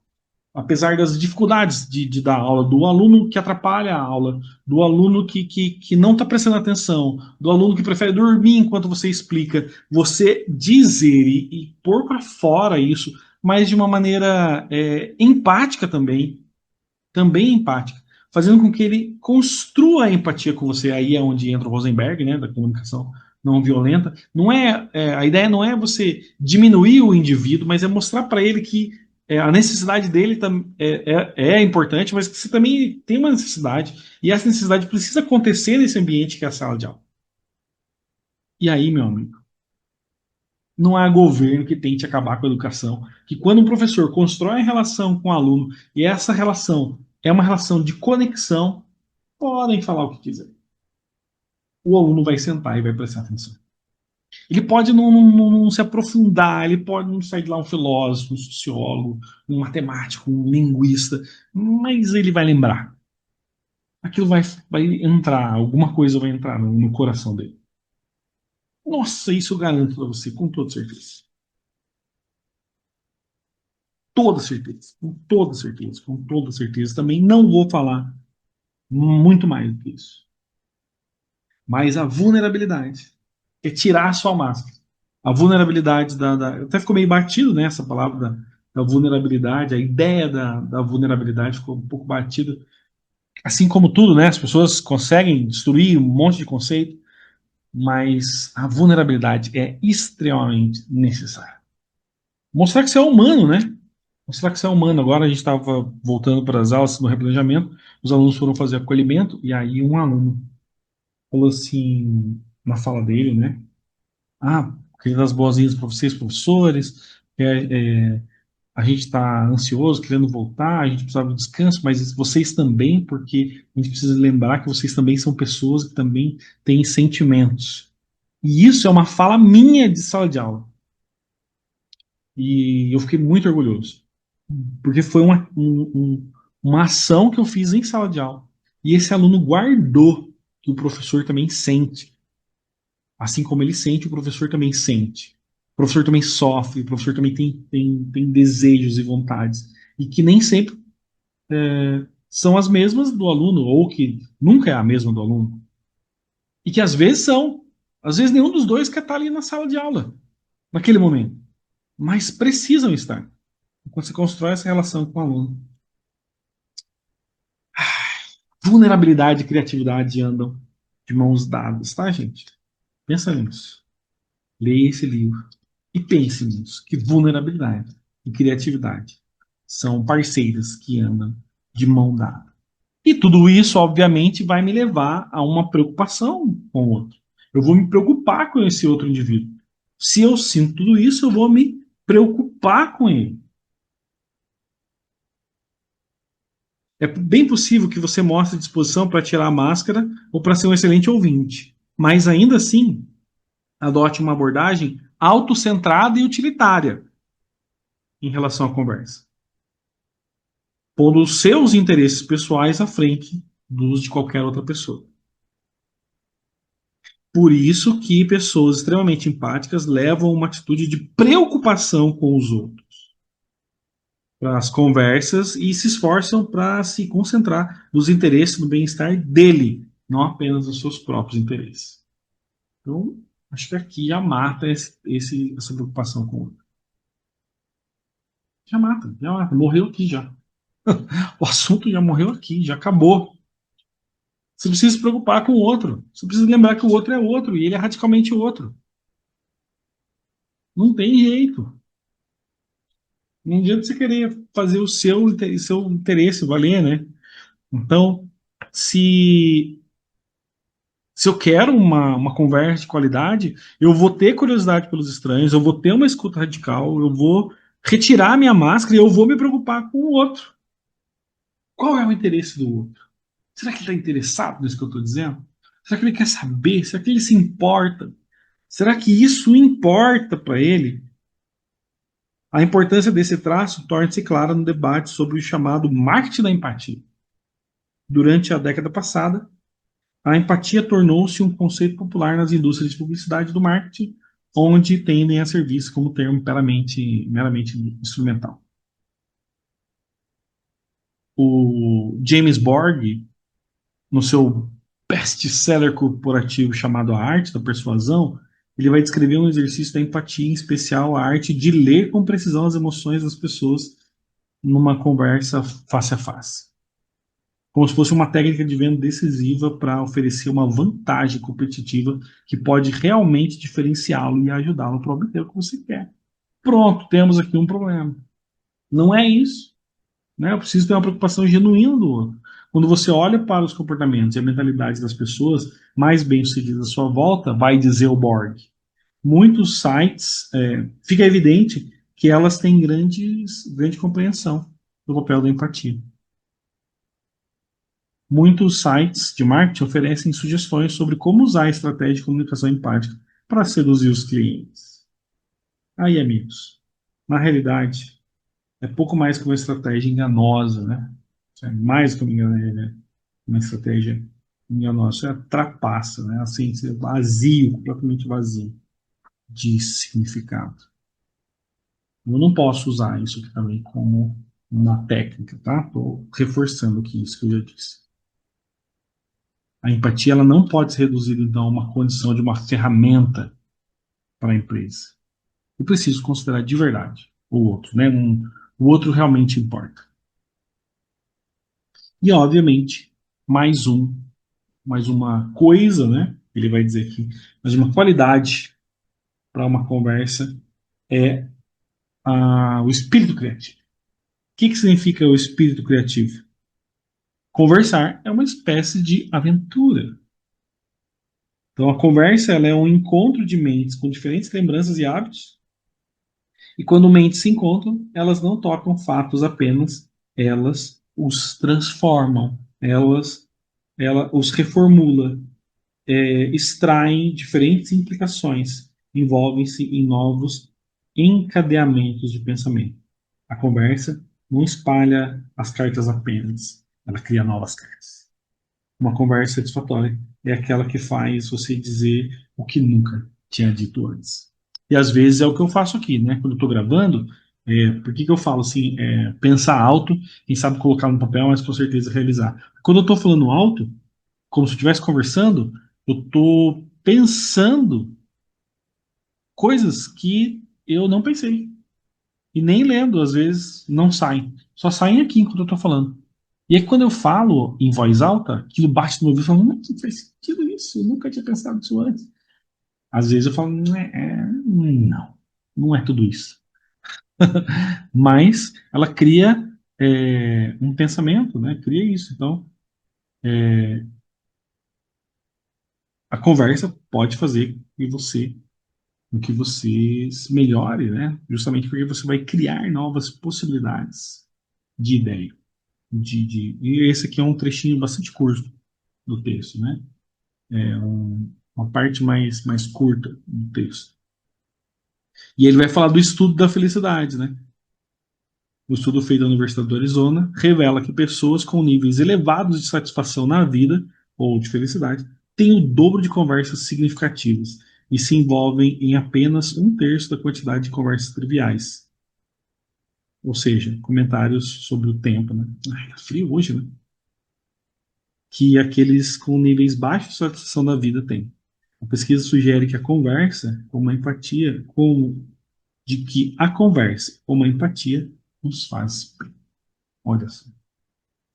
apesar das dificuldades de dar aula, do aluno que atrapalha a aula, do aluno que não está prestando atenção, do aluno que prefere dormir enquanto você explica, você dizer e pôr para fora isso, mas de uma maneira empática também empática, fazendo com que ele construa a empatia com você. Aí é onde entra o Rosenberg, né, da comunicação não violenta. Não a ideia não é você diminuir o indivíduo, mas é mostrar para ele que a necessidade dele é importante, mas que você também tem uma necessidade, e essa necessidade precisa acontecer nesse ambiente que é a sala de aula. E aí, meu amigo, não há governo que tente acabar com a educação, que quando um professor constrói a relação com o aluno, e essa relação é uma relação de conexão, podem falar o que quiser. O aluno vai sentar e vai prestar atenção. Ele pode não se aprofundar, ele pode não sair de lá um filósofo, um sociólogo, um matemático, um linguista, mas ele vai lembrar. Aquilo vai entrar, alguma coisa vai entrar no coração dele. Nossa, isso eu garanto para você, com toda certeza. Toda certeza, com toda certeza, com toda certeza. Também não vou falar muito mais do que isso. Mas a vulnerabilidade é tirar a sua máscara. A vulnerabilidade até ficou meio batido, né, essa palavra da vulnerabilidade, a ideia da vulnerabilidade ficou um pouco batida. Assim como tudo, né, as pessoas conseguem destruir um monte de conceito, mas a vulnerabilidade é extremamente necessária. Mostrar que você é humano, né? Mostrar que você é humano. Agora a gente estava voltando para as aulas no replanejamento, os alunos foram fazer acolhimento, e aí um aluno falou assim, na fala dele, né? Ah, queria dar as boas-vindas para vocês, professores. A gente está ansioso, querendo voltar, a gente precisava de descanso, mas vocês também, porque a gente precisa lembrar que vocês também são pessoas que também têm sentimentos. E isso é uma fala minha de sala de aula. E eu fiquei muito orgulhoso, porque foi uma ação que eu fiz em sala de aula. E esse aluno guardou que o professor também sente. Assim como ele sente, o professor também sente. O professor também sofre, o professor também tem desejos e vontades. E que nem sempre são as mesmas do aluno, ou que nunca é a mesma do aluno. E que às vezes são. Às vezes nenhum dos dois quer estar ali na sala de aula, naquele momento. Mas precisam estar. Quando você constrói essa relação com o aluno. Vulnerabilidade e criatividade andam de mãos dadas, tá, gente? Pensa nisso. Leia esse livro. E pense nisso, que vulnerabilidade e criatividade são parceiras que andam de mão dada. E tudo isso, obviamente, vai me levar a uma preocupação com o outro. Eu vou me preocupar com esse outro indivíduo. Se eu sinto tudo isso, eu vou me preocupar com ele. É bem possível que você mostre disposição para tirar a máscara ou para ser um excelente ouvinte, mas ainda assim, adote uma abordagem autocentrada e utilitária em relação à conversa, pondo os seus interesses pessoais à frente dos de qualquer outra pessoa. Por isso que pessoas extremamente empáticas levam uma atitude de preocupação com os outros, para as conversas e se esforçam para se concentrar nos interesses, no bem-estar dele, não apenas nos seus próprios interesses. Então, acho que aqui já mata essa preocupação com o outro. Já mata, morreu aqui já. O assunto já morreu aqui, já acabou. Você precisa se preocupar com o outro. Você precisa lembrar que o outro é outro e ele é radicalmente outro. Não tem jeito. Não adianta você querer fazer o seu interesse valer, né? Então, se, se eu quero uma conversa de qualidade, eu vou ter curiosidade pelos estranhos, eu vou ter uma escuta radical, eu vou retirar minha máscara e eu vou me preocupar com o outro. Qual é o interesse do outro? Será que ele está interessado nisso que eu estou dizendo? Será que ele quer saber? Será que ele se importa? Será que isso importa para ele? A importância desse traço torna-se clara no debate sobre o chamado marketing da empatia. Durante a década passada, a empatia tornou-se um conceito popular nas indústrias de publicidade e do marketing, onde tendem a ser vistos como termo meramente instrumental. O James Borg, no seu best-seller corporativo chamado A Arte da Persuasão, ele vai descrever um exercício da empatia, em especial a arte de ler com precisão as emoções das pessoas numa conversa face a face. Como se fosse uma técnica de venda decisiva para oferecer uma vantagem competitiva que pode realmente diferenciá-lo e ajudá-lo para obter o que você quer. Pronto, temos aqui um problema. Não é isso. Né? Eu preciso ter uma preocupação genuína do outro. Quando você olha para os comportamentos e a mentalidade das pessoas mais bem-sucedidas à sua volta, vai dizer o Borg. Muitos sites, fica evidente que elas têm grande compreensão do papel da empatia. Muitos sites de marketing oferecem sugestões sobre como usar a estratégia de comunicação empática para seduzir os clientes. Aí, amigos, na realidade, é pouco mais que uma estratégia enganosa, né? É mais que uma estratégia enganosa. Isso é trapaça, né? Assim, é vazio, completamente vazio de significado. Eu não posso usar isso aqui também como uma técnica, tá? Estou reforçando aqui isso que eu já disse. A empatia ela não pode ser reduzida, então, a uma condição de uma ferramenta para a empresa. Eu preciso considerar de verdade o outro, né? O outro realmente importa. E, obviamente, mais uma coisa, né? Ele vai dizer aqui, mais uma qualidade para uma conversa é o espírito criativo. O que significa o espírito criativo? Conversar é uma espécie de aventura. Então, a conversa ela é um encontro de mentes com diferentes lembranças e hábitos. E quando mentes se encontram, elas não tocam fatos apenas, elas os transformam, ela os reformula, extraem diferentes implicações, envolvem-se em novos encadeamentos de pensamento. A conversa não espalha as cartas apenas, ela cria novas cartas. Uma conversa satisfatória é aquela que faz você dizer o que nunca tinha dito antes. E às vezes é o que eu faço aqui, né? Quando eu estou gravando, por que eu falo assim? Pensar alto, quem sabe colocar no papel, mas com certeza realizar. Quando eu estou falando alto, como se eu estivesse conversando, eu estou pensando coisas que eu não pensei. E nem lendo, às vezes, não saem. Só saem aqui enquanto eu estou falando. E aí, quando eu falo em voz alta, aquilo bate no meu ouvido e fala, não faz sentido isso, eu nunca tinha pensado nisso antes. Às vezes eu falo, não é tudo isso. Mas ela cria um pensamento, né? Cria isso. Então, a conversa pode fazer com que você se melhore, né? Justamente porque você vai criar novas possibilidades de ideia. E esse aqui é um trechinho bastante curto do texto, né? Uma parte mais curta do texto. E ele vai falar do estudo da felicidade, né? O estudo feito na Universidade do Arizona revela que pessoas com níveis elevados de satisfação na vida ou de felicidade têm o dobro de conversas significativas e se envolvem em apenas um terço da quantidade de conversas triviais. Ou seja, comentários sobre o tempo, né? Ai, tá frio hoje, né? Que aqueles com níveis baixos de satisfação da vida têm. A pesquisa sugere que a conversa, como a empatia, como de que a conversa, como a empatia, nos faz bem. Olha só.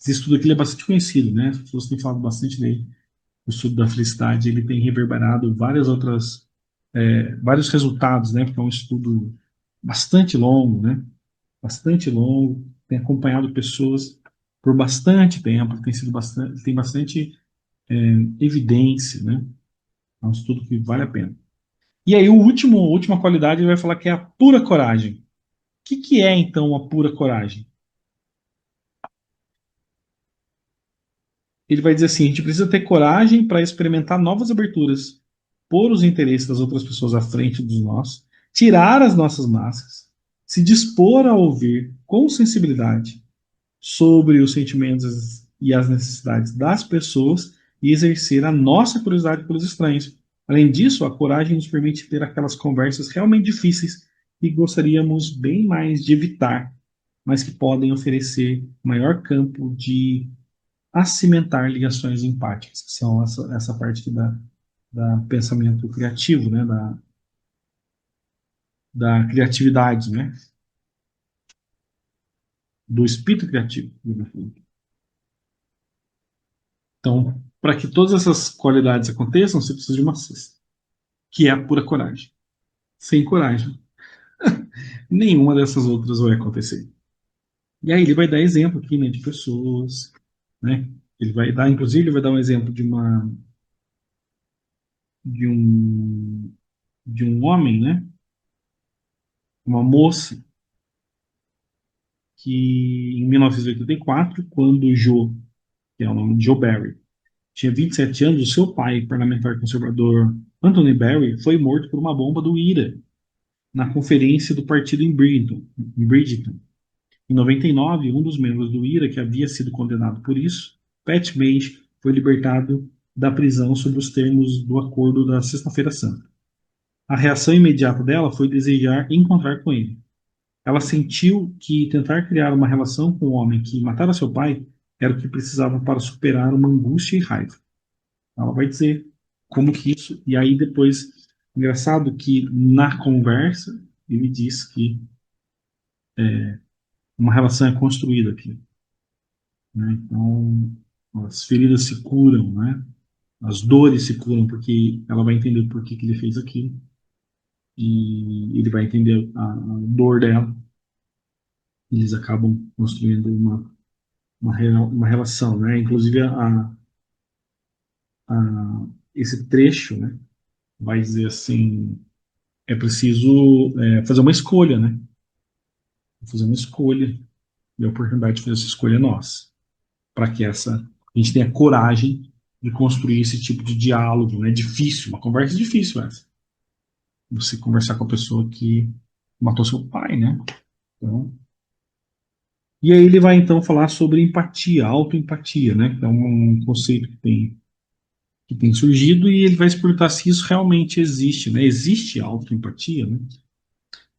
Esse estudo aqui ele é bastante conhecido, né? As pessoas têm falado bastante dele. O estudo da felicidade ele tem reverberado vários resultados, né? Porque é um estudo bastante longo, né? Bastante longo, tem acompanhado pessoas por bastante tempo, tem bastante evidência, né? É um estudo que vale a pena. E aí, a última qualidade, ele vai falar que é a pura coragem. O que é, então, a pura coragem? Ele vai dizer assim: a gente precisa ter coragem para experimentar novas aberturas, pôr os interesses das outras pessoas à frente dos nossos, tirar as nossas máscaras, se dispor a ouvir com sensibilidade sobre os sentimentos e as necessidades das pessoas e exercer a nossa curiosidade pelos estranhos. Além disso, a coragem nos permite ter aquelas conversas realmente difíceis que gostaríamos bem mais de evitar, mas que podem oferecer maior campo de acimentar ligações empáticas, que são essa parte que da pensamento criativo, né, da criatividade, né, do espírito criativo. Então, para que todas essas qualidades aconteçam, você precisa de uma sexta, que é a pura coragem. Sem coragem, nenhuma dessas outras vai acontecer. E aí ele vai dar exemplo aqui, né, de pessoas, né? Ele vai dar, inclusive, ele vai dar um exemplo de um de um homem, né? Uma moça que em 1984, quando Joe, que é o nome de Joe Barry, tinha 27 anos, o seu pai, parlamentar conservador Anthony Barry, foi morto por uma bomba do IRA na conferência do partido em Bridgeton. Em 99, um dos membros do IRA, que havia sido condenado por isso, Pat Mage, foi libertado da prisão sob os termos do acordo da Sexta-feira Santa. A reação imediata dela foi desejar encontrar com ele. Ela sentiu que tentar criar uma relação com o homem que matara seu pai era o que precisava para superar uma angústia e raiva. Ela vai dizer como que isso. E aí depois, engraçado que na conversa ele diz que uma relação é construída aqui, né? Então as feridas se curam, né? As dores se curam porque ela vai entender por que ele fez aquilo e ele vai entender a dor dela. E eles acabam construindo uma relação, né? Inclusive a, esse trecho, né? Vai dizer assim, é preciso fazer uma escolha, né? Fazer uma escolha e a oportunidade de fazer essa escolha é nossa, para que a gente tenha coragem de construir esse tipo de diálogo, né? Difícil, uma conversa difícil essa. Você conversar com a pessoa que matou seu pai, né? Então, e aí ele vai então falar sobre empatia, autoempatia, né? Que é um conceito que tem surgido e ele vai se perguntar se isso realmente existe, né? Existe autoempatia, né?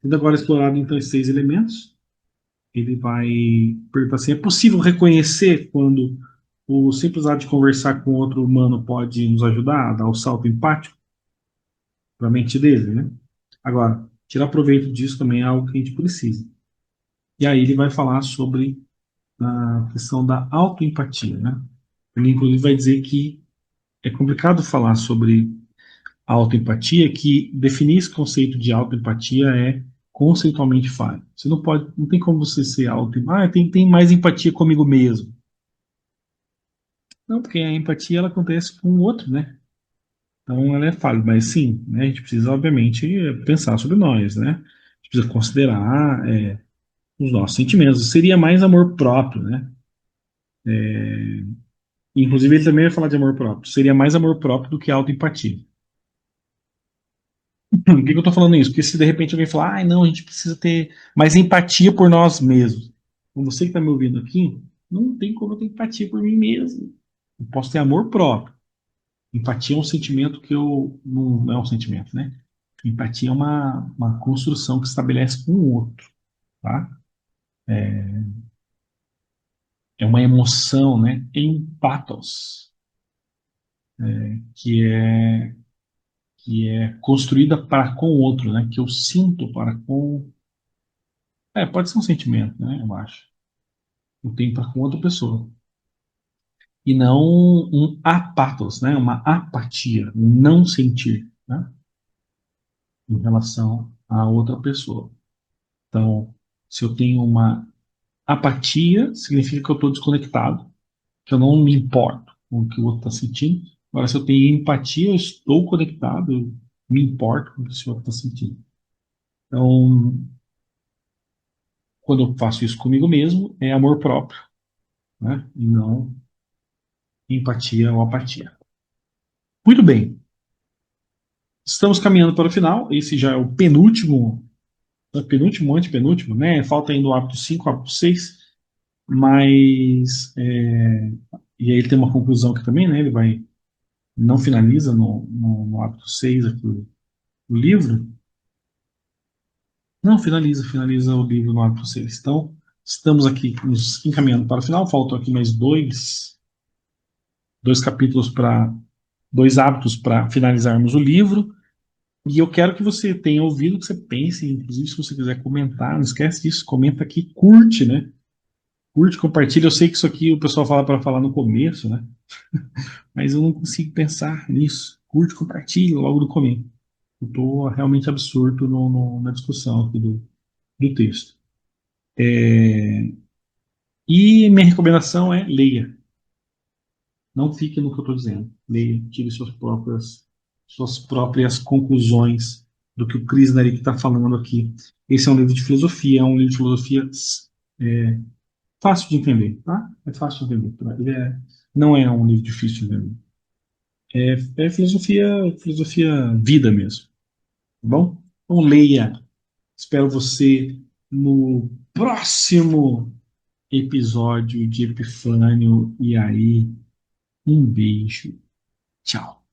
Tendo agora explorado então esses 6 elementos, ele vai perguntar assim: é possível reconhecer quando o simples ato de conversar com outro humano pode nos ajudar a dar o salto empático para a mente dele, né? Agora, tirar proveito disso também é algo que a gente precisa. E aí ele vai falar sobre a questão da autoempatia, né? Ele inclusive vai dizer que é complicado falar sobre autoempatia, que definir esse conceito de autoempatia é conceitualmente falho. Você não pode, não tem como você ser tem mais empatia comigo mesmo. Não, porque a empatia ela acontece com o outro, né? Então ela é falha, mas sim, né, a gente precisa obviamente pensar sobre nós, né? A gente precisa considerar os nossos sentimentos. Seria mais amor próprio, né? Inclusive, ele também vai falar de amor próprio. Seria mais amor próprio do que autoempatia. Por que que eu tô falando isso? Porque se de repente alguém falar, ah, não, a gente precisa ter mais empatia por nós mesmos. Com você que está me ouvindo aqui, não tem como eu ter empatia por mim mesmo. Eu posso ter amor próprio. Empatia é um sentimento que eu. Não é um sentimento, né? Empatia é uma construção que se estabelece com o outro, tá? É uma emoção, né? Empathos, que é, que é construída para com o outro, né? Que eu sinto para com. É, pode ser um sentimento, né? Eu acho. Eu tenho para com outra pessoa. E não um apathos, né? Uma apatia, um não sentir, né? Em relação a outra pessoa. Então, se eu tenho uma apatia, significa que eu estou desconectado, que eu não me importo com o que o outro está sentindo. Agora, se eu tenho empatia, eu estou conectado, eu me importo com o que o outro está sentindo. Então, quando eu faço isso comigo mesmo, é amor próprio, né? E não empatia ou apatia. Muito bem, estamos caminhando para o final. Esse já é o penúltimo, antepenúltimo, né? Falta ainda o hábito 5, o hábito 6, mas. E aí ele tem uma conclusão aqui também, né? Ele vai. Não finaliza no hábito 6 aqui o livro. Não, finaliza o livro no hábito 6. Então, estamos aqui nos encaminhando para o final. Faltam aqui mais dois capítulos para. Dois hábitos para finalizarmos o livro. E eu quero que você tenha ouvido, que você pense, inclusive se você quiser comentar, não esquece disso, comenta aqui, curte, né? Curte, compartilha. Eu sei que isso aqui o pessoal fala para falar no começo, né? Mas eu não consigo pensar nisso. Curte, compartilha logo no começo. Eu estou realmente absorto na discussão aqui do texto. E minha recomendação é leia. Não fique no que eu estou dizendo. Leia, tire suas próprias conclusões do que o Krishnarik está falando aqui. Esse é um livro de filosofia, é um livro de filosofia é, fácil de entender, tá? É fácil de entender. Tá? Não é um livro difícil de entender. É filosofia vida mesmo, tá bom? Então leia. Espero você no próximo episódio de Epifânio. E aí, um beijo. Tchau.